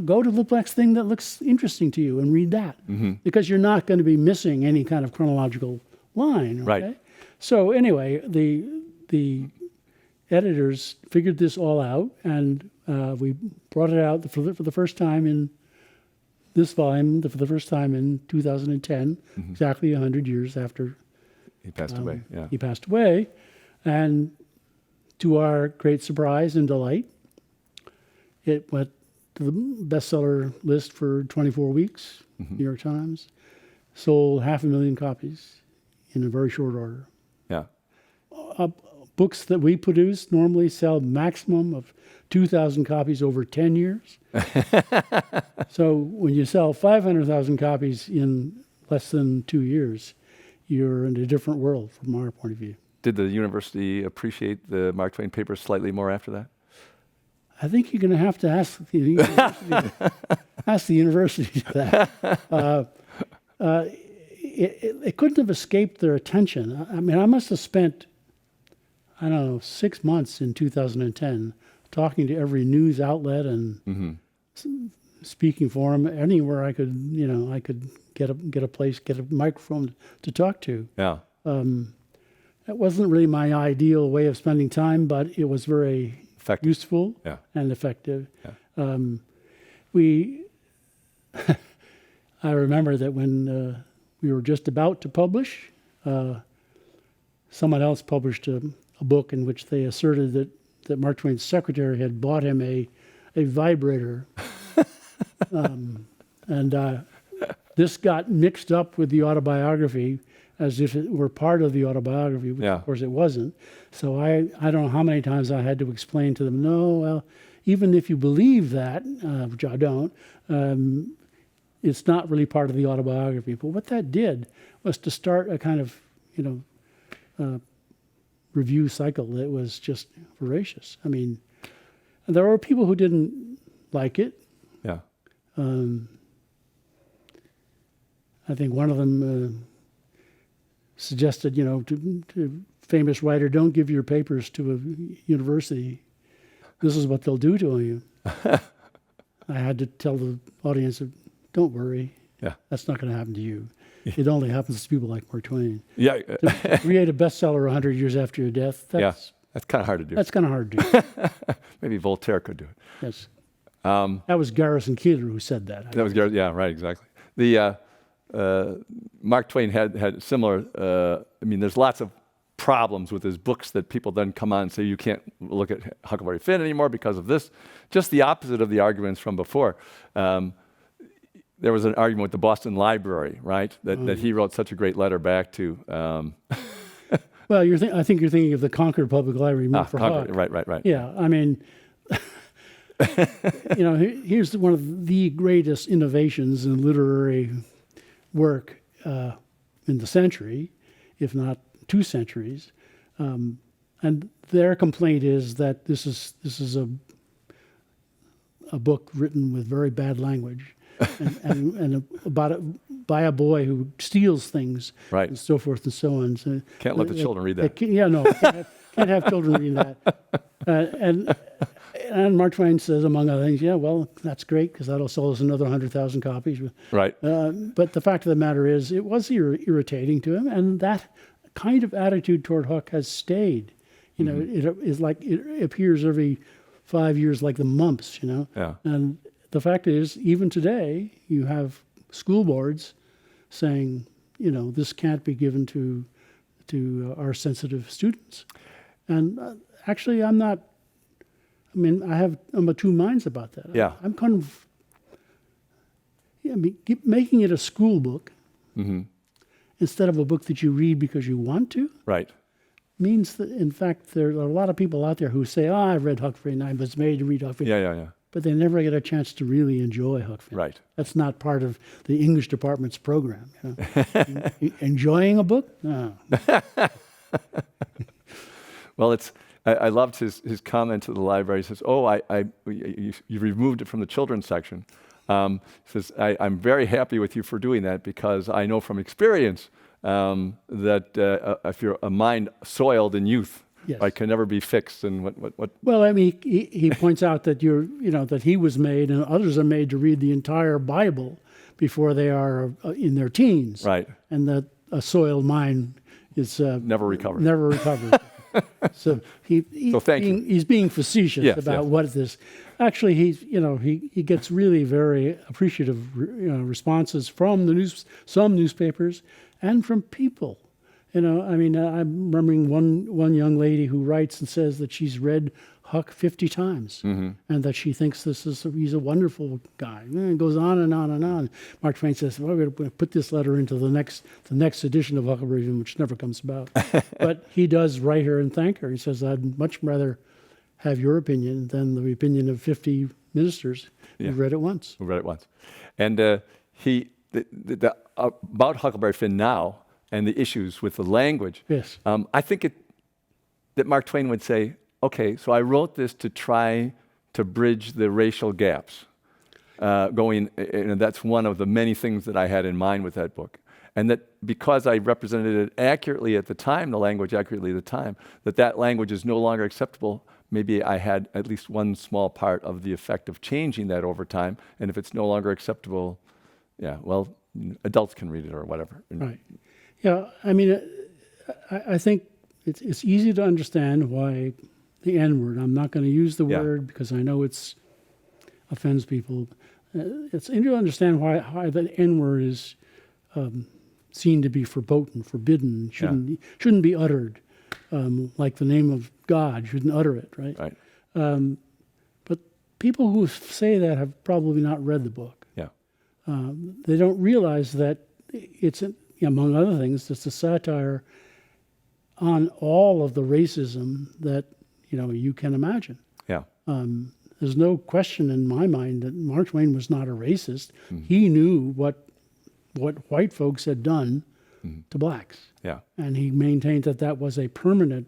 Go to the next thing that looks interesting to you and read that. Because you're not going to be missing any kind of chronological line. Okay? Right. So anyway, the editors figured this all out, and we brought it out for the first time in this volume, for the first time in 2010, exactly 100 years after He passed away. Yeah. he passed away. And to our great surprise and delight, it went to the bestseller list for 24 weeks, New York Times, sold 500,000 copies in a very short order. Yeah. Books that we produce normally sell maximum of 2,000 copies over 10 years. So when you sell 500,000 copies in less than 2 years, you're in a different world from our point of view. Did the university appreciate the Mark Twain papers slightly more after that? I think you're going to have to ask the university, that. It couldn't have escaped their attention. I mean, I must have spent, 6 months in 2010 talking to every news outlet and speaking forum anywhere I could, I could get a place, get a microphone to talk to. Yeah. That wasn't really my ideal way of spending time, but it was very Effective. useful Yeah. and effective. Yeah. I remember that when we were just about to publish, someone else published a book in which they asserted that Mark Twain's secretary had bought him a vibrator. This got mixed up with the autobiography as if it were part of the autobiography, which of course it wasn't. So I don't know how many times I had to explain to them, no, well, even if you believe that, which I don't, it's not really part of the autobiography. But what that did was to start a kind of, review cycle that was just voracious. I mean, there were people who didn't like it. Yeah. I think one of them suggested, to famous writer, don't give your papers to a university. This is what they'll do to you. I had to tell the audience, don't worry. Yeah. That's not going to happen to you. It only happens to people like Mark Twain. Yeah. To create a bestseller 100 years after your death, That's kind of hard to do. That's kind of hard to do. Maybe Voltaire could do it. Yes. That was Garrison Keillor who said that. That was Garrison. Yeah, right, exactly. The Mark Twain had similar. There's lots of problems with his books that people then come on and say you can't look at Huckleberry Finn anymore because of this. Just the opposite of the arguments from before. There was an argument with the Boston Library, right? That he wrote such a great letter back to. Well, I think you're thinking of the Concord Public Library for Huck. Right. Yeah, I mean, here's one of the greatest innovations in literary work in the century, if not 2 centuries, and their complaint is that this is a book written with very bad language, and by a boy who steals things, right, and so forth and so on. So can't let the children read that. Can't have children reading that. And Mark Twain says, among other things, yeah, well, that's great because that'll sell us another 100,000 copies. Right. But the fact of the matter is, it was irritating to him, and that kind of attitude toward Huck has stayed. You know, it is like it appears every 5 years, like the mumps. You know, Yeah. and the fact is, even today, you have school boards saying, you know, this can't be given to our sensitive students. And actually, I'm not. I mean, I'm of two minds about that. Yeah. I'm kind of. Yeah, I mean, making it a school book instead of a book that you read because you want to Right. means that, in fact, there are a lot of people out there who say, "Oh, I've read Huck Finn. I was made to read Huck Finn," Yeah. but they never get a chance to really enjoy Huck Finn. Right. That's not part of the English department's program. You know? Enjoying a book? No. Well, I loved his comment to the library. He says, "Oh, you removed it from the children's section." He says, "I'm very happy with you for doing that because I know from experience that if you're a mind soiled in youth, Yes. right, can never be fixed." And what? Well, I mean, he points out that that he was made and others are made to read the entire Bible before they are in their teens, Right. and that a soiled mind is Never recovered. Never recovered. So he's being facetious Yes, about yes. what this. Actually, he gets really very appreciative responses from some newspapers and from people. You know, I mean, I'm remembering one young lady who writes and says that she's read Huck 50 times and that she thinks he's a wonderful guy. And it goes on and on and on. Mark Twain says, well, we're going to put this letter into the next edition of Huckleberry Finn, which never comes about. But he does write her and thank her. He says, I'd much rather have your opinion than the opinion of 50 ministers who read it once. Who read it once. And about Huckleberry Finn now and the issues with the language, Yes. I think that Mark Twain would say, okay, so I wrote this to try to bridge the racial gaps. And that's one of the many things that I had in mind with that book. And that because I represented it accurately at the time, the language accurately at the time, that language is no longer acceptable. Maybe I had at least one small part of the effect of changing that over time. And if it's no longer acceptable, yeah, well, adults can read it or whatever. Right. Yeah, I mean, I think it's easy to understand why the N-word, I'm not going to use the word because I know it offends people. It's easy to understand why the N-word is seen to be verboten, forbidden, shouldn't be uttered, like the name of God, shouldn't utter it, right? Right. But people who say that have probably not read the book. Yeah. They don't realize that it's, among other things, it's a satire on all of the racism that you can imagine. Yeah. There's no question in my mind that Mark Twain was not a racist. He knew what white folks had done to blacks. Yeah. And he maintained that was a permanent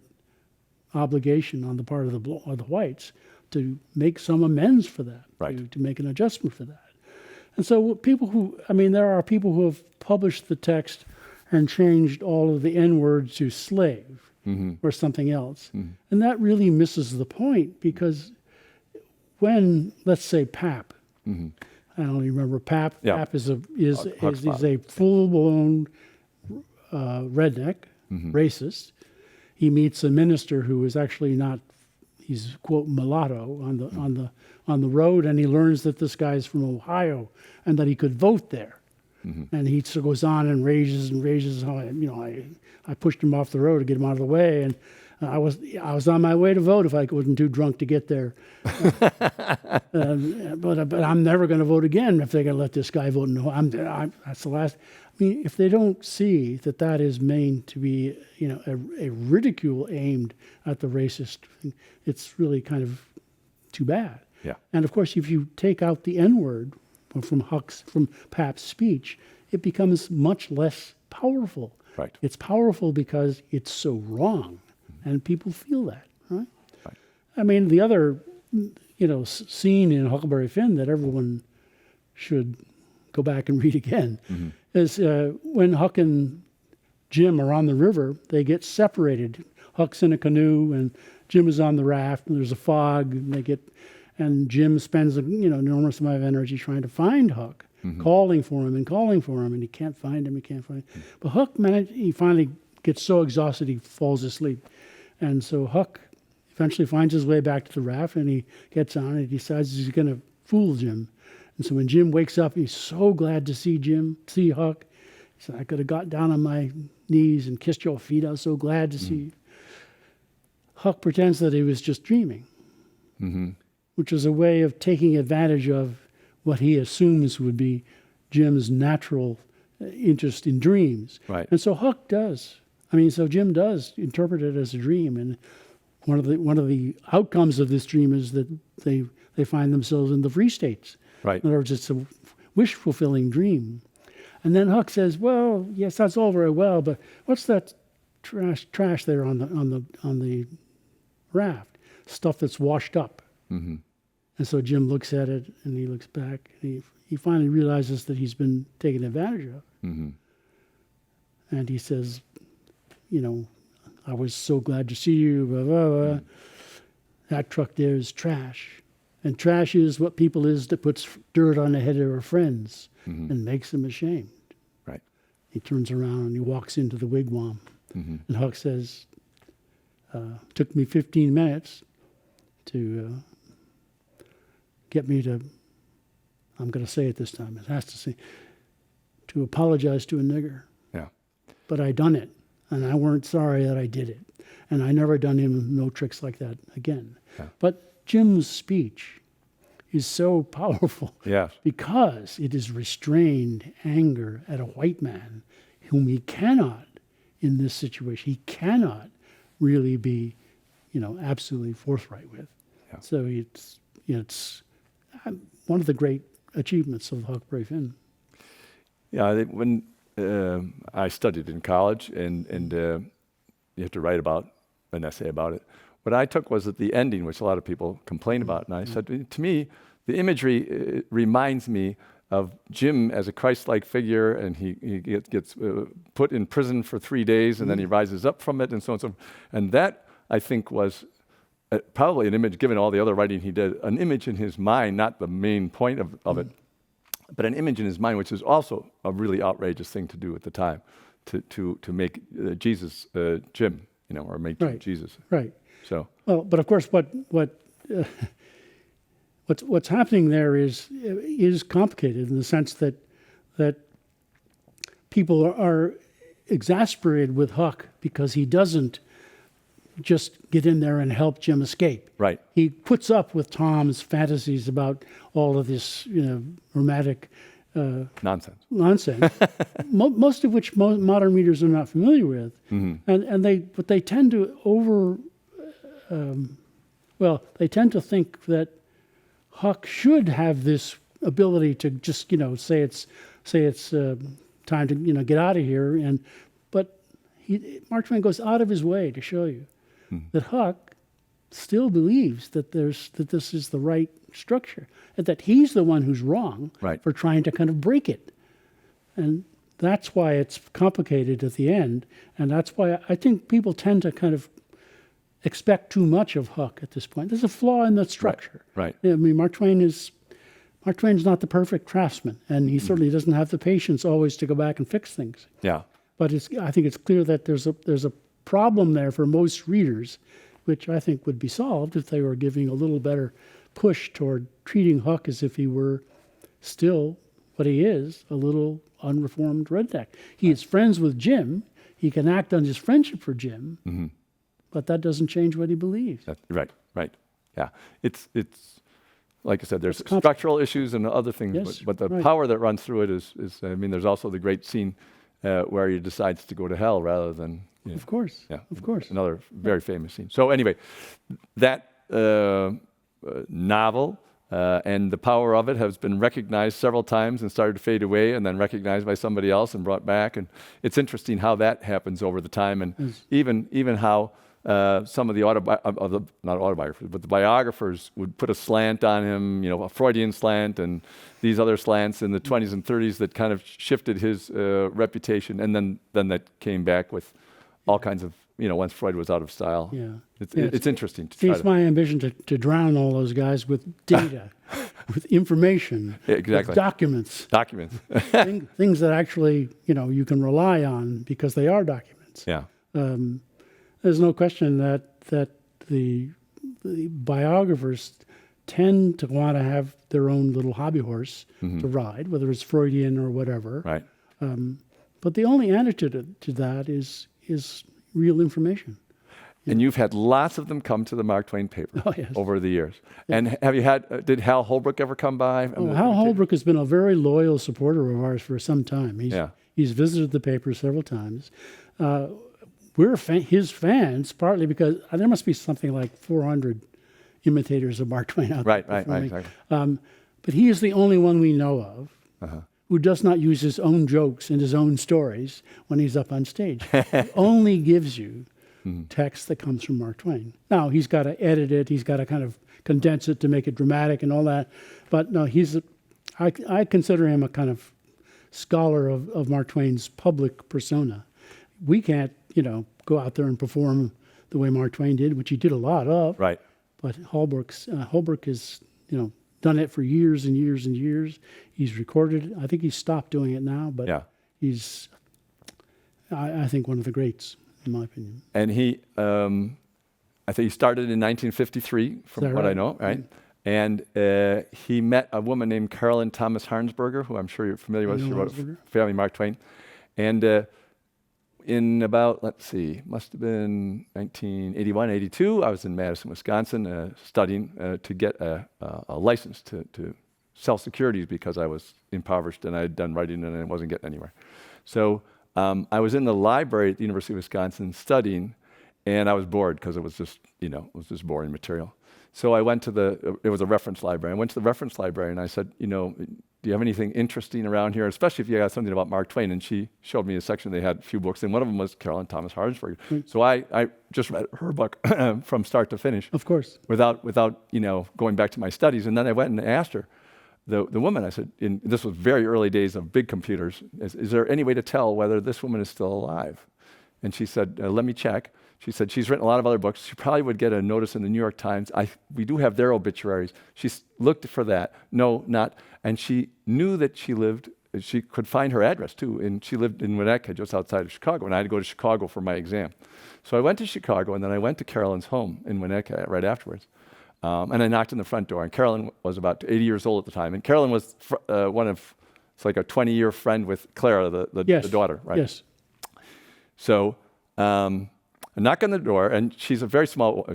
obligation on the part of the whites to make some amends for that, Right. to make an adjustment for that. And so there are people who have published the text and changed all of the N-words to slave or something else. And that really misses the point because when, let's say, Pap, I don't even remember Pap. Yeah. Pap is a full-blown redneck, racist. He meets a minister who is actually not. He's quote mulatto on the road, and he learns that this guy's from Ohio and that he could vote there. And he goes on and rages how I pushed him off the road to get him out of the way, and I was on my way to vote if I wasn't too drunk to get there. But I'm never going to vote again if they're going to let this guy vote. No, that's the last. I mean, if they don't see that is meant to be a ridicule aimed at the racist, it's really kind of too bad. Yeah. And of course, if you take out the N-word from Pap's speech, it becomes much less powerful. Right. It's powerful because it's so wrong, and people feel that. Right? Right. I mean, the other, scene in Huckleberry Finn that everyone should go back and read again is when Huck and Jim are on the river. They get separated. Huck's in a canoe, Jim is on the raft, and there's a fog, and Jim spends an enormous amount of energy trying to find Huck, calling for him, and he can't find him. But Huck he finally gets so exhausted he falls asleep, and so Huck eventually finds his way back to the raft, and he gets on it. He decides he's going to fool Jim, and so when Jim wakes up, he's so glad to see Huck. He said, "I could have got down on my knees and kissed your feet. I was so glad to see you." Huck pretends that he was just dreaming, which is a way of taking advantage of what he assumes would be Jim's natural interest in dreams. Right. And so Jim does interpret it as a dream. And one of the outcomes of this dream is that they find themselves in the free states. Right. In other words, it's a wish-fulfilling dream. And then Huck says, "Well, yes, that's all very well, but what's that trash there on the raft? Stuff that's washed up." And so Jim looks at it, and he looks back, and he finally realizes that he's been taken advantage of. And he says, "I was so glad to see you, blah, blah, blah. That truck there is trash. And trash is what people is that puts dirt on the head of their friends and makes them ashamed." Right. He turns around and he walks into the wigwam. And Huck says, "Took me 15 minutes to get me to," I'm going to say it this time, it has to say, "to apologize to a nigger. Yeah. But I done it, and I weren't sorry that I did it. And I never done him no tricks like that again." Yeah. But Jim's speech is so powerful Yes. because it is restrained anger at a white man whom he cannot, in this situation, he cannot really be, absolutely forthright with. Yeah. So it's one of the great achievements of Huck Brave Finn. Yeah, when I studied in college, and you have to write about an essay about it. What I took was at the ending, which a lot of people complain about, and I said, to me, the imagery reminds me of Jim as a Christ-like figure, and he gets put in prison for 3 days, and then he rises up from it, and so on and so forth. And that, I think, was probably an image, given all the other writing he did, an image in his mind, not the main point of it, but an image in his mind, which is also a really outrageous thing to do at the time, to make Jesus Jim, or make Jim Right. Jesus. Right. So Well, but of course, what's happening there is complicated in the sense that people are exasperated with Huck because he doesn't just get in there and help Jim escape. Right. He puts up with Tom's fantasies about all of this, romantic nonsense. nonsense, most of which modern readers are not familiar with, and they tend to they tend to think that Huck should have this ability to just say it's time to get out of here, but Mark Twain goes out of his way to show you that Huck still believes that this is the right structure, and that he's the one who's wrong Right. for trying to kind of break it. And that's why it's complicated at the end, and that's why I think people tend to kind of expect too much of Huck at this point. There's a flaw in the structure. Right. I mean, Mark Twain's not the perfect craftsman, and he certainly doesn't have the patience always to go back and fix things. Yeah. But I think it's clear that there's a problem there for most readers, which I think would be solved if they were giving a little better push toward treating Huck as if he were still what he is, a little unreformed redneck. He is friends with Jim. He can act on his friendship for Jim, but that doesn't change what he believes. Right. Yeah. It's like I said, there's It's structural issues and other things, Yes, but the right. power that runs through it is there's also the great scene where he decides to go to hell rather than, Of course. yeah, Of course. another very famous scene. So anyway, that novel and the power of it has been recognized several times and started to fade away, and then recognized by somebody else and brought back. And it's interesting how that happens over the time, and even how some of the not autobiographers, but the biographers would put a slant on him, a Freudian slant, and these other slants in the 20s and 30s that kind of shifted his reputation, and then that came back with all kinds of once Freud was out of style. Yeah. It's interesting to try It's my ambition to drown all those guys with data, with information, exactly. with documents, things that actually, you can rely on because they are documents. Yeah. There's no question that the biographers tend to want to have their own little hobby horse to ride, whether it's Freudian or whatever. Right. But the only antidote to that is real information. And you've had lots of them come to the Mark Twain paper yes. over the years. And have you had, did Hal Holbrook ever come by? Hal Holbrook has been a very loyal supporter of ours for some time. He's visited the paper several times. We're his fans, partly because there must be something like 400 imitators of Mark Twain out there. Right, exactly. But he is the only one we know of who does not use his own jokes and his own stories when he's up on stage. He only gives you text that comes from Mark Twain. Now, he's got to edit it. He's got to kind of condense it to make it dramatic and all that. But no, I consider him a kind of scholar of Mark Twain's public persona. We can't, go out there and perform the way Mark Twain did, which he did a lot of. Right. But Holbrook has, done it for years and years and years. He's recorded it. I think he's stopped doing it now, but he's, I think, one of the greats, in my opinion. And he, I think he started in 1953, from what I know, right? And he met a woman named Carolyn Thomas Harnsberger, who I'm sure you're familiar with. She wrote Family Mark Twain. And in about, must have been 1981, 82, I was in Madison, Wisconsin, studying to get a license to sell securities because I was impoverished and I had done writing and I wasn't getting anywhere. So I was in the library at the University of Wisconsin studying, and I was bored because it was just, it was just boring material. So I went to it was a reference library. I went to the reference library and I said, do you have anything interesting around here, especially if you got something about Mark Twain? And she showed me a section. They had a few books, and one of them was Carolyn Thomas Harnsberger. So I just read her book from start to finish. Of course. Without going back to my studies. And then I went and asked her, the woman, I said, this was very early days of big computers, is there any way to tell whether this woman is still alive? And she said, let me check. She said, she's written a lot of other books. She probably would get a notice in the New York Times. We do have their obituaries. She looked for that. No, not. And she knew that she lived, she could find her address too. And she lived in Winnetka, just outside of Chicago. And I had to go to Chicago for my exam. So I went to Chicago, and then I went to Carolyn's home in Winnetka right afterwards. And I knocked on the front door. And Carolyn was about 80 years old at the time. And Carolyn was it's like a 20-year friend with Clara, the daughter, right? Yes. So I knock on the door, and she was a very small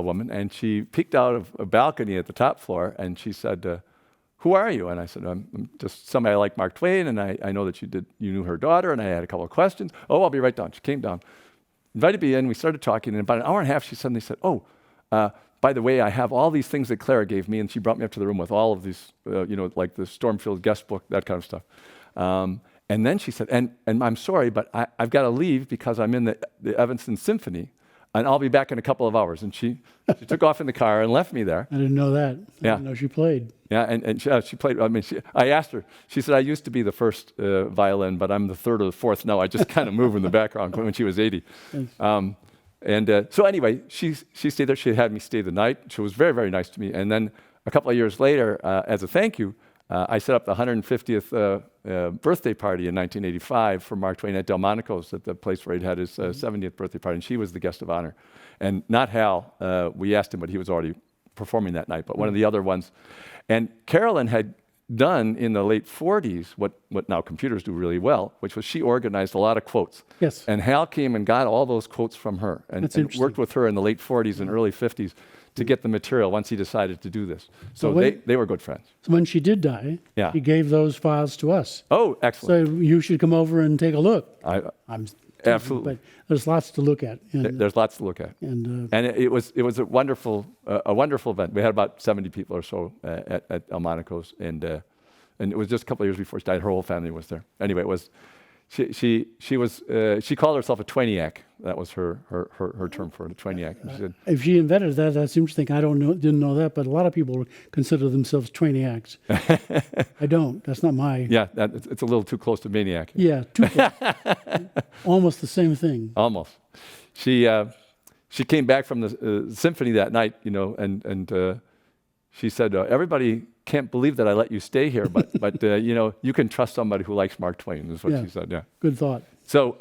woman, and she peeked out of a balcony at the top floor, and she said, who are you? And I said, I'm just somebody like Mark Twain, and I know that you knew her daughter, and I had a couple of questions. Oh, I'll be right down. She came down, invited me in, we started talking, and about an hour and a half, she suddenly said, by the way, I have all these things that Clara gave me, and she brought me up to the room with all of these, like the Stormfield guest book, that kind of stuff. And then she said, and I'm sorry, but I've got to leave because I'm in the Evanston Symphony, and I'll be back in a couple of hours. And she took off in the car and left me there. I didn't know that. I didn't know she played. Yeah, and she played. I asked her. She said, I used to be the first violin, but I'm the third or the fourth now. I just kind of move in the background when she was 80. So anyway, she stayed there. She had me stay the night. She was very, very nice to me. And then a couple of years later, as a thank you, I set up the 150th birthday party in 1985 for Mark Twain at Delmonico's, at the place where he'd had his 70th birthday party, and she was the guest of honor. And not Hal, we asked him, but he was already performing that night, but one of the other ones. And Carolyn had done in the late 40s what now computers do really well, which was she organized a lot of quotes. Yes. And Hal came and got all those quotes from her and worked with her in the late 40s and early 50s to get the material once he decided to do this. So they were good friends. So when she did die, he gave those files to us. Oh, excellent. So you should come over and take a look. Absolutely. But there's lots to look at. There's lots to look at. And it was a wonderful event. We had about 70 people or so at Delmonico's, and it was just a couple of years before she died. Her whole family was there. Anyway, it was she called herself a Twainiac. That was her term for it, a Twainiac. She said, if she invented that, that's interesting. I didn't know that, but a lot of people consider themselves Twainiacs. I don't. That's not my. Yeah, it's a little too close to maniac. Yeah, too close. Almost the same thing. Almost. she came back from the symphony that night, you know, and she said, everybody can't believe that I let you stay here, but you know, you can trust somebody who likes Mark Twain, is what she said. Yeah. Good thought. So,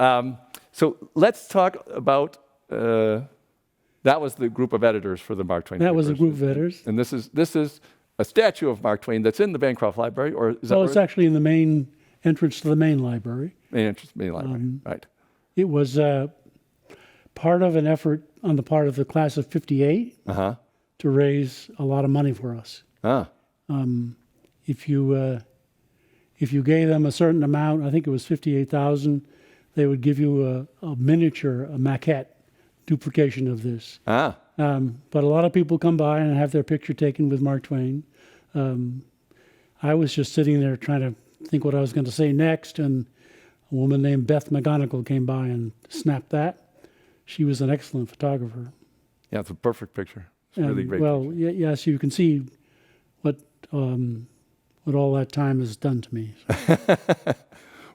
so let's talk about, that was the group of editors for the Mark Twain That was a papers. group of editors. And this is a statue of Mark Twain that's in the Bancroft Library, or is that Well, it's actually in the main entrance to the main library. main library, right? It was part of an effort on the part of the class of '58 to raise a lot of money for us. If you gave them a certain amount, I think it was 58,000, they would give you a miniature, a maquette duplication of this. But a lot of people come by and have their picture taken with Mark Twain. I was just sitting there trying to think what I was going to say next, and a woman named Beth McGonigal came by and snapped that. She was an excellent photographer. Yeah, it's a perfect picture. It's a really great. Well, yes, you can see what all that time has done to me.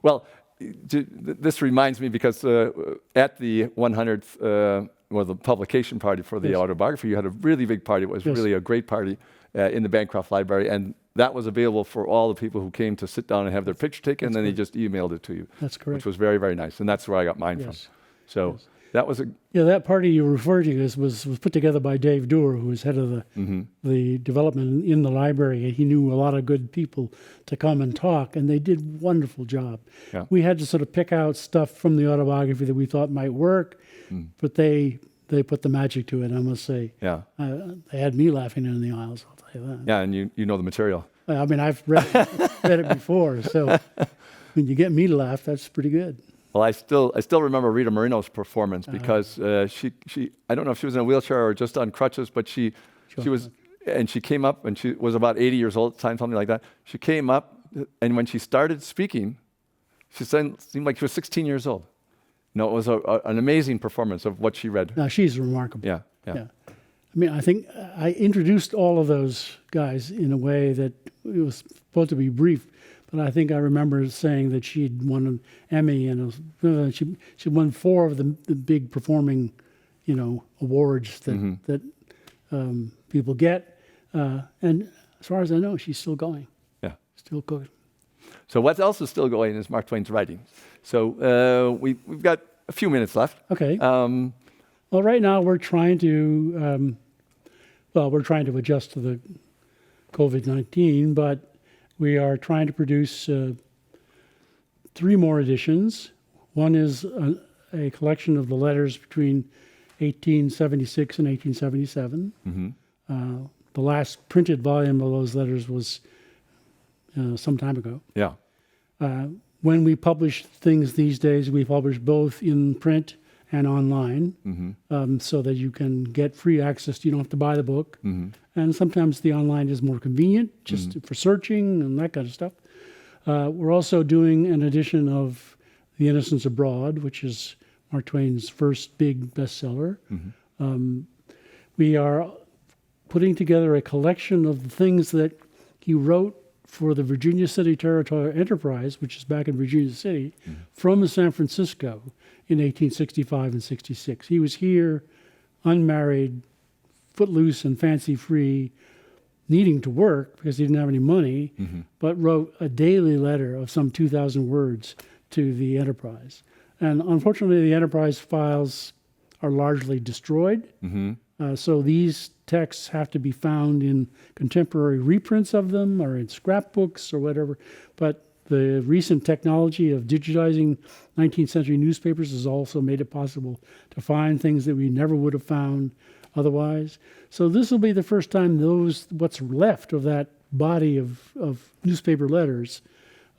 Well, this reminds me because at the 100th, well, the publication party for the autobiography, you had a really big party. It was really a great party in the Bancroft Library, and that was available for all the people who came to sit down and have their picture taken, and then they just emailed it to you. That's correct. Which was very, very nice, and that's where I got mine from. So that was a... Yeah, that party you referred to was put together by Dave Doerr, who was head of the development in the library. He knew a lot of good people to come and talk, and they did a wonderful job. Yeah. We had to sort of pick out stuff from the autobiography that we thought might work, but they put the magic to it, I must say. Yeah. They had me laughing in the aisles, I'll tell you that. Yeah, and you know the material. I mean, I've read it before, so when you get me to laugh, that's pretty good. Well, I still remember Rita Moreno's performance because she I don't know if she was in a wheelchair or just on crutches, but she was, and she came up, and she was about 80 years old at the time, something like that. She came up, and when she started speaking, she seemed like she was 16 years old. No, it was an amazing performance of what she read. Now, she's remarkable. Yeah. I mean, I think I introduced all of those guys in a way that it was supposed to be brief, but I think I remember saying that she'd won an Emmy, and she won 4 of the big performing, awards that people get. And as far as I know, she's still going. Yeah. Still going. So what else is still going is Mark Twain's writing. So we've got a few minutes left. Okay. Well, right now we're trying to adjust to the COVID-19, but we are trying to produce 3 more editions. One is a collection of the letters between 1876 and 1877. The last printed volume of those letters was some time ago. Yeah. When we publish things these days, we publish both in print and online, so that you can get free access. You don't have to buy the book. And sometimes the online is more convenient, just for searching and that kind of stuff. We're also doing an edition of The Innocents Abroad, which is Mark Twain's first big bestseller. We are putting together a collection of the things that he wrote for the Virginia City Territorial Enterprise, which is back in Virginia City, from San Francisco in 1865 and 66. He was here, unmarried, footloose and fancy-free, needing to work because he didn't have any money, but wrote a daily letter of some 2,000 words to the Enterprise. And unfortunately, the Enterprise files are largely destroyed. So these texts have to be found in contemporary reprints of them or in scrapbooks or whatever. But the recent technology of digitizing 19th century newspapers has also made it possible to find things that we never would have found otherwise. So this will be the first time what's left of that body of newspaper letters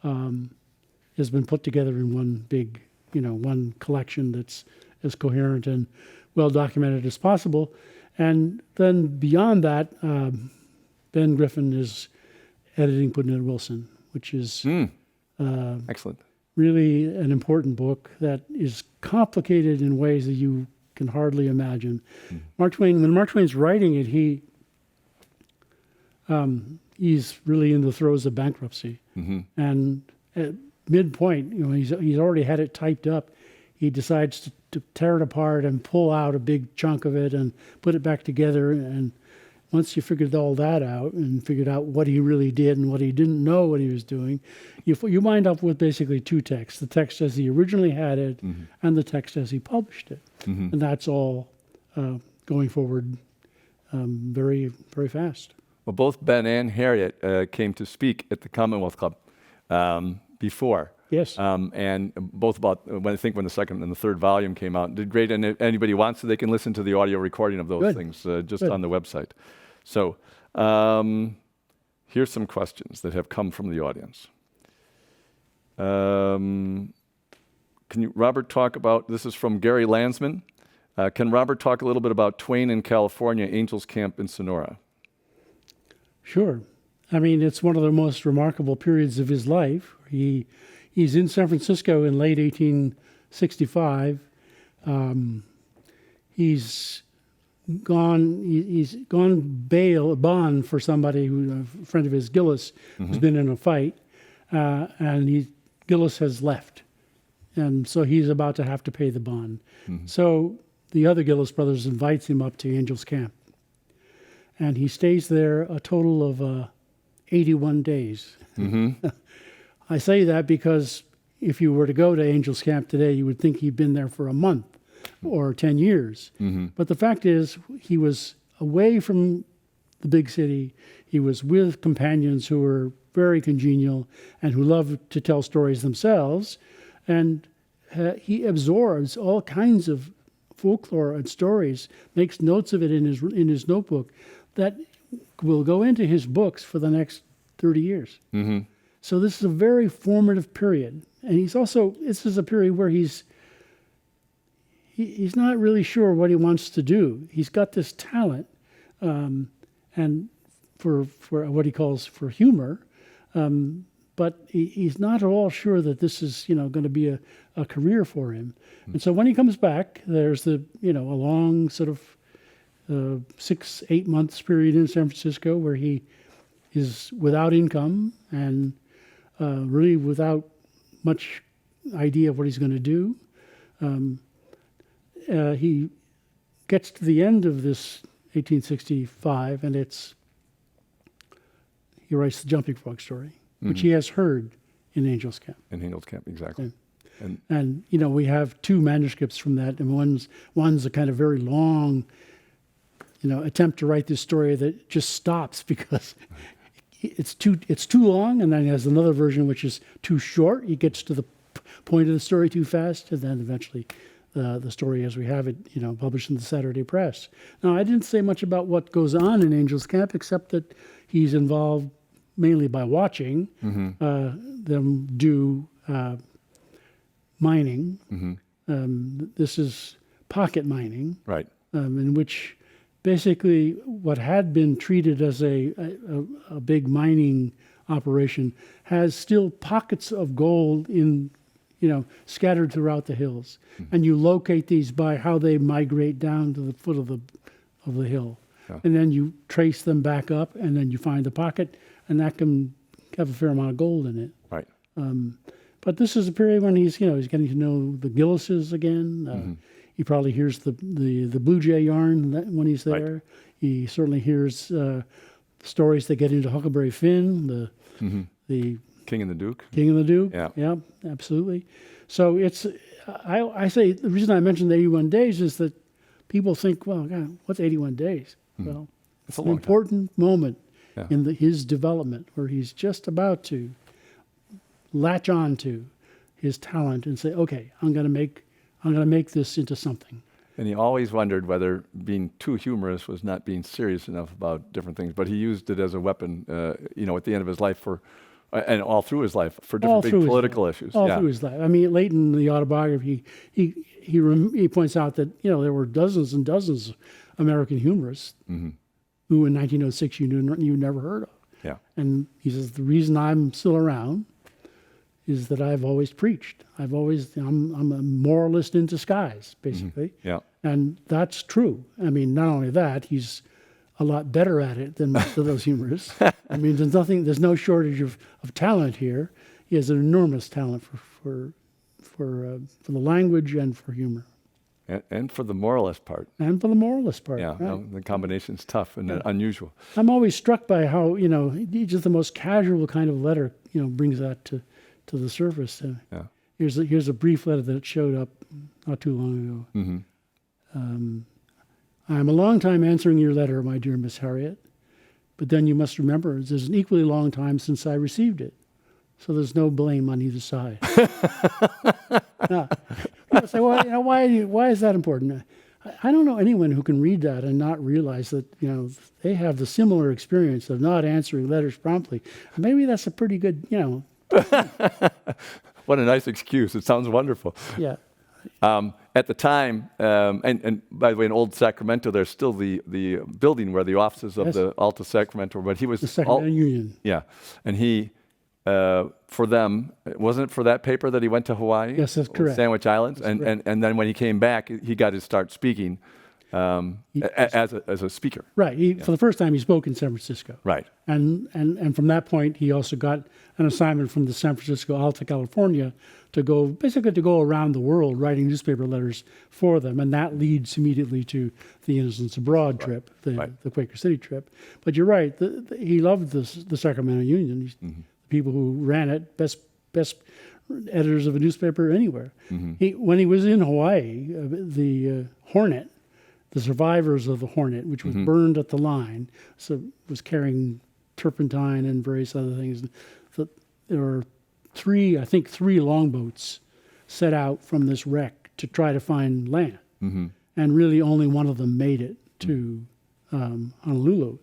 has been put together in one big, one collection that's as coherent and well documented as possible. And then beyond that, Ben Griffin is editing Pudd'nhead Wilson, which is excellent. Really an important book that is complicated in ways that you can hardly imagine. When Mark Twain's writing it, he's really in the throes of bankruptcy. And at midpoint, he's already had it typed up. He decides to tear it apart and pull out a big chunk of it and put it back together. And once you figured all that out and figured out what he really did and what he didn't know what he was doing, you wind up with basically two texts: the text as he originally had it, and the text as he published it. And that's all going forward very, very fast. Well, both Ben and Harriet came to speak at the Commonwealth Club before. Yes. And both about, I think when the second and the third volume came out, did great. And if anybody wants to, they can listen to the audio recording of those Good. things just Good. on the website. So here's some questions that have come from the audience. Can you, Robert, talk about, this is from Gary Landsman. Can Robert talk a little bit about Twain in California, Angels Camp in Sonora? Sure. I mean, it's one of the most remarkable periods of his life. He's in San Francisco in late 1865. He's gone bond for somebody who, a friend of his, Gillis, who's been in a fight, and Gillis has left, and so he's about to have to pay the bond. So the other Gillis brothers invites him up to Angels Camp, and he stays there a total of 81 days. I say that because if you were to go to Angels Camp today, you would think he'd been there for a month or 10 years. But the fact is, he was away from the big city. He was with companions who were very congenial and who loved to tell stories themselves. And he absorbs all kinds of folklore and stories, makes notes of it in his notebook that will go into his books for the next 30 years. So this is a very formative period. And this is a period where he's not really sure what he wants to do. He's got this talent, and for what he calls for humor, but he's not at all sure that this is going to be a career for him. And so when he comes back, there's a long sort of 6-8 months period in San Francisco where he is without income and really without much idea of what he's going to do. He gets to the end of this 1865, and he writes the Jumping Frog story, which he has heard in Angels Camp. In Angels Camp, exactly. And we have two manuscripts from that, and one's a kind of very long, attempt to write this story that just stops because it's too long, and then he has another version which is too short. He gets to the point of the story too fast, and then eventually the story as we have it, published in the Saturday Press. Now, I didn't say much about what goes on in Angels Camp, except that he's involved mainly by watching them do mining. This is pocket mining, Right. In which basically what had been treated as a big mining operation has still pockets of gold in scattered throughout the hills, and you locate these by how they migrate down to the foot of the hill, and then you trace them back up, and then you find the pocket, and that can have a fair amount of gold in it. Right. But this is a period when he's getting to know the Gillises again. He probably hears the Blue Jay yarn when he's there. Right. He certainly hears stories that get into Huckleberry Finn, the King and the Duke. King and the Duke. Yeah. Absolutely. So I say the reason I mentioned 81 days is that people think, well, God, what's 81 days? Well, It's a an long important moment Yeah. in his development where he's just about to latch on to his talent and say, okay, I'm going to make this into something. And he always wondered whether being too humorous was not being serious enough about different things. But he used it as a weapon, at the end of his life and all through his life for different big political issues. All through his life. I mean, late in the autobiography, he points out that there were dozens and dozens of American humorists who in 1906 you never heard of. Yeah. And he says the reason I'm still around is that I've always preached. I'm a moralist in disguise, basically. Yeah. And that's true. I mean, not only that, he's a lot better at it than most of those humorists. I mean, there's no shortage of talent here. He has an enormous talent for the language and for humor. And for the moralist part. and for the moralist part. Yeah, right? the combination's tough and unusual. I'm always struck by how, just the most casual kind of letter, brings that to the surface. Yeah. Here's a brief letter that showed up not too long ago. Mm-hmm. I'm a long time answering your letter, my dear Miss Harriet, but then you must remember there's an equally long time since I received it, so there's no blame on either side. Now, people say, well, why is that important? I don't know anyone who can read that and not realize that they have the similar experience of not answering letters promptly. Maybe that's a pretty good, What a nice excuse. It sounds wonderful. yeah. At the time, and by the way, in Old Sacramento, there's still the building where the offices of Yes. the Alta Sacramento, but he was... The Sacramento Union. Yeah, and he, for them, wasn't it for that paper that he went to Hawaii? Yes, that's correct. Sandwich Islands, and then when he came back, he got to start speaking as a speaker. Right. For the first time, he spoke in San Francisco. Right. And from that point, he also got an assignment from the San Francisco Alta California to go around the world writing newspaper letters for them. And that leads immediately to the Innocents Abroad trip, the Quaker City trip. But you're right. He loved the Sacramento Union. The people who ran it, best editors of a newspaper anywhere. When he was in Hawaii, the Hornet, the survivors of the Hornet, which was burned at the line, so was carrying turpentine and various other things. There were three longboats set out from this wreck to try to find land. And really only one of them made it to Honolulu.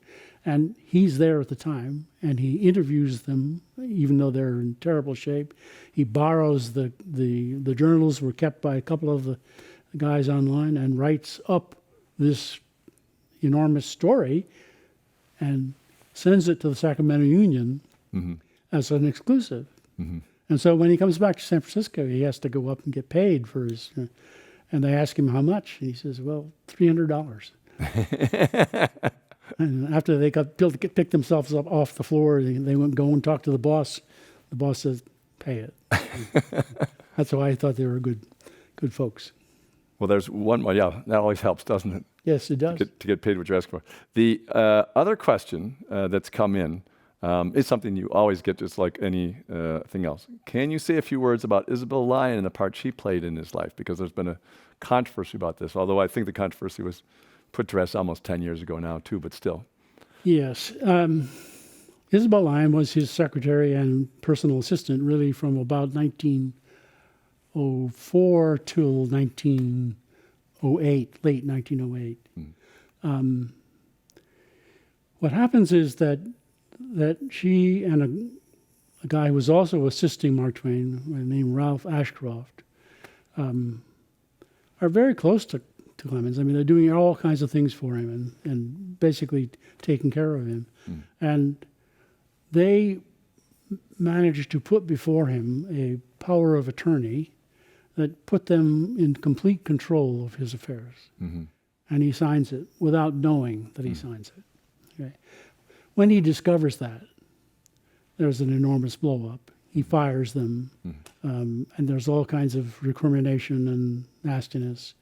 And he's there at the time, and he interviews them, even though they're in terrible shape. He borrows the journals were kept by a couple of the guys online and writes up this enormous story and sends it to the Sacramento Union as an exclusive. And so when he comes back to San Francisco, he has to go up and get paid for his, and they ask him how much, and he says, well, $300. And after they picked themselves up off the floor, they went go and talk to the boss. The boss says, pay it. That's why I thought they were good folks. Well, there's one more. Yeah, that always helps, doesn't it? Yes, it does. To get paid what you're asking for. The other question that's come in is something you always get, just like anything else. Can you say a few words about Isabel Lyon and the part she played in his life? Because there's been a controversy about this, although I think the controversy was put to rest almost 10 years ago now, too, but still. Yes. Isabel Lyon was his secretary and personal assistant, really, from about 1904 till 1908, late 1908. What happens is that she and a guy who was also assisting Mark Twain, named Ralph Ashcroft, are very close to Clemens. I mean, they're doing all kinds of things for him and basically taking care of him. And they managed to put before him a power of attorney that put them in complete control of his affairs. And he signs it without knowing that he signs it. Okay. When he discovers that, there's an enormous blow-up. He fires them, and there's all kinds of recrimination and nastiness.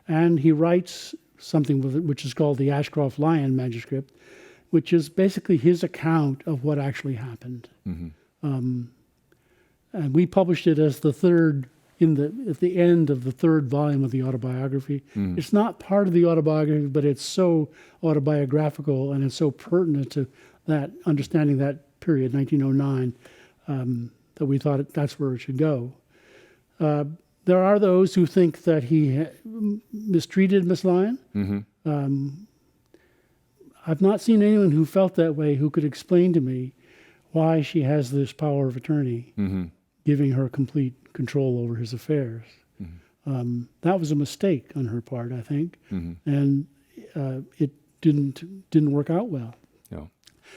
And he writes something which is called the Ashcroft-Lyon manuscript, which is basically his account of what actually happened. And we published it as the third, at the end of the third volume of the autobiography. It's not part of the autobiography, but it's so autobiographical and it's so pertinent to that, understanding that period, 1909, that we thought that's where it should go. There are those who think that he mistreated Miss Lyon. I've not seen anyone who felt that way who could explain to me why she has this power of attorney, giving her complete control over his affairs. That was a mistake on her part, I think, and it didn't work out well. No.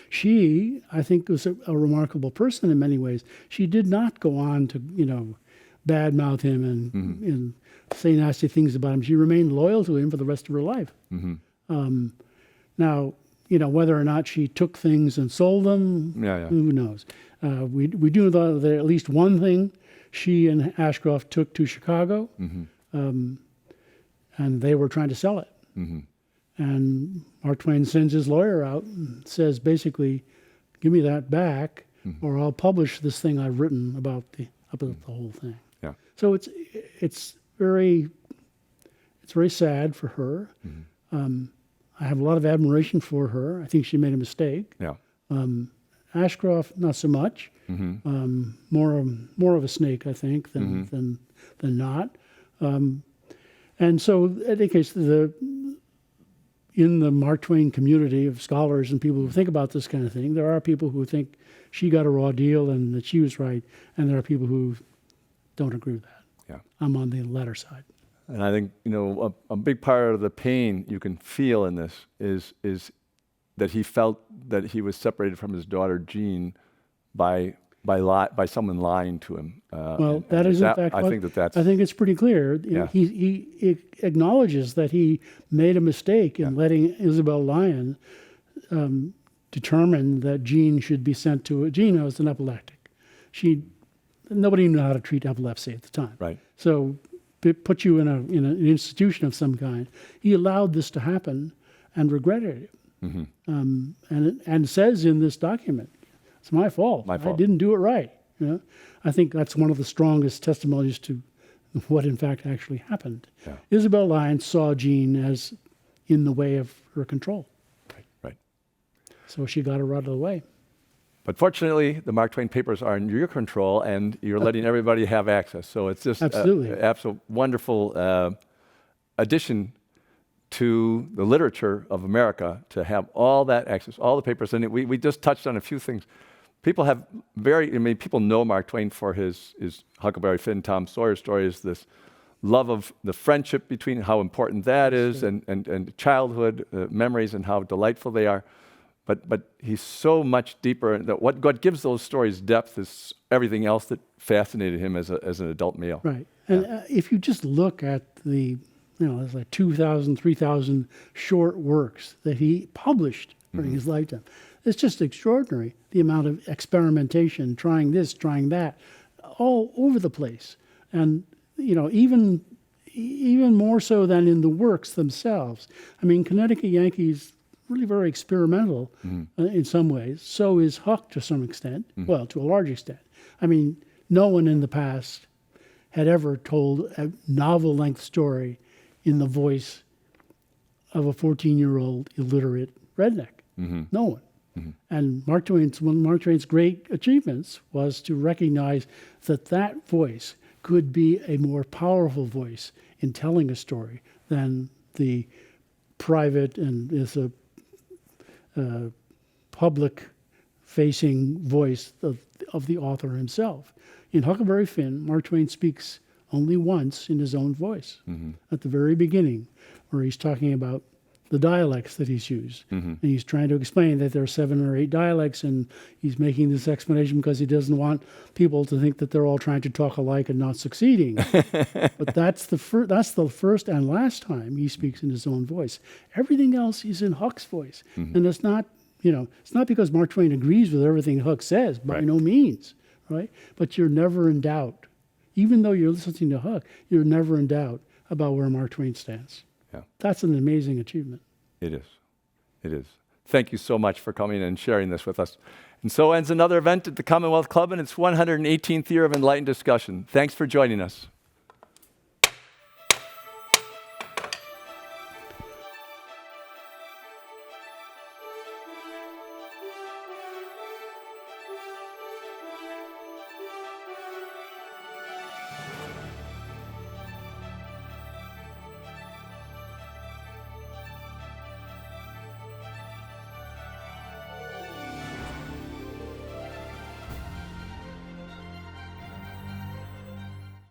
She, I think, was a remarkable person in many ways. She did not go on to, badmouth him and say nasty things about him. She remained loyal to him for the rest of her life. Now, whether or not she took things and sold them, who knows? We do know that at least one thing she and Ashcroft took to Chicago, and and they were trying to sell it. And Mark Twain sends his lawyer out and says, basically, give me that back, or I'll publish this thing I've written about the whole thing. Yeah. So it's very sad for her. I have a lot of admiration for her. I think she made a mistake. Yeah. Ashcroft, not so much. More of a snake, I think, than not. And so, in any case, in the Mark Twain community of scholars and people who think about this kind of thing, there are people who think she got a raw deal and that she was right, and there are people who don't agree with that. Yeah. I'm on the latter side. And I think, a big part of the pain you can feel in this is that he felt that he was separated from his daughter Jean by someone lying to him. Well, that is in fact. I think that's. I think it's pretty clear. Yeah. He acknowledges that he made a mistake in letting Isabel Lyon determine that Jean should be sent to. Jean was an epileptic. Nobody knew how to treat epilepsy at the time. Right. So it put you in an institution of some kind. He allowed this to happen and regretted it. And says in this document, it's my fault. I didn't do it right. I think that's one of the strongest testimonies to what in fact actually happened. Yeah. Isabel Lyon saw Jean as in the way of her control. Right. So she got her out of the way. But fortunately, the Mark Twain papers are in your control, and you're letting everybody have access. So it's just Absolutely. an absolute wonderful addition to the literature of America to have all that access, all the papers. And we just touched on a few things. People people know Mark Twain for his Huckleberry Finn, Tom Sawyer stories, this love of the friendship between, how important that is, and childhood memories and how delightful they are. But he's so much deeper. That what gives those stories depth is everything else that fascinated him as an adult male. Right. And if you just look at there's like 2,000, 3,000 short works that he published during his lifetime. It's just extraordinary, the amount of experimentation, trying this, trying that, all over the place. And, even more so than in the works themselves. I mean, Connecticut Yankees, really very experimental in some ways. So is Huck to some extent, well, to a large extent. I mean, no one in the past had ever told a novel-length story in the voice of a 14-year-old illiterate redneck. No one. And one of Mark Twain's great achievements was to recognize that voice could be a more powerful voice in telling a story than the private and is a public-facing voice of the author himself. In Huckleberry Finn, Mark Twain speaks only once in his own voice at the very beginning, where he's talking about the dialects that he's used. And he's trying to explain that there are 7 or 8 dialects, and he's making this explanation because he doesn't want people to think that they're all trying to talk alike and not succeeding. But that's the first and last time he speaks in his own voice. Everything else is in Huck's voice. And it's not because Mark Twain agrees with everything Huck says, by no means, right? But you're never in doubt. Even though you're listening to Huck, you're never in doubt about where Mark Twain stands. Yeah. That's an amazing achievement. It is. It is. Thank you so much for coming and sharing this with us. And so ends another event at the Commonwealth Club in its 118th year of enlightened discussion. Thanks for joining us.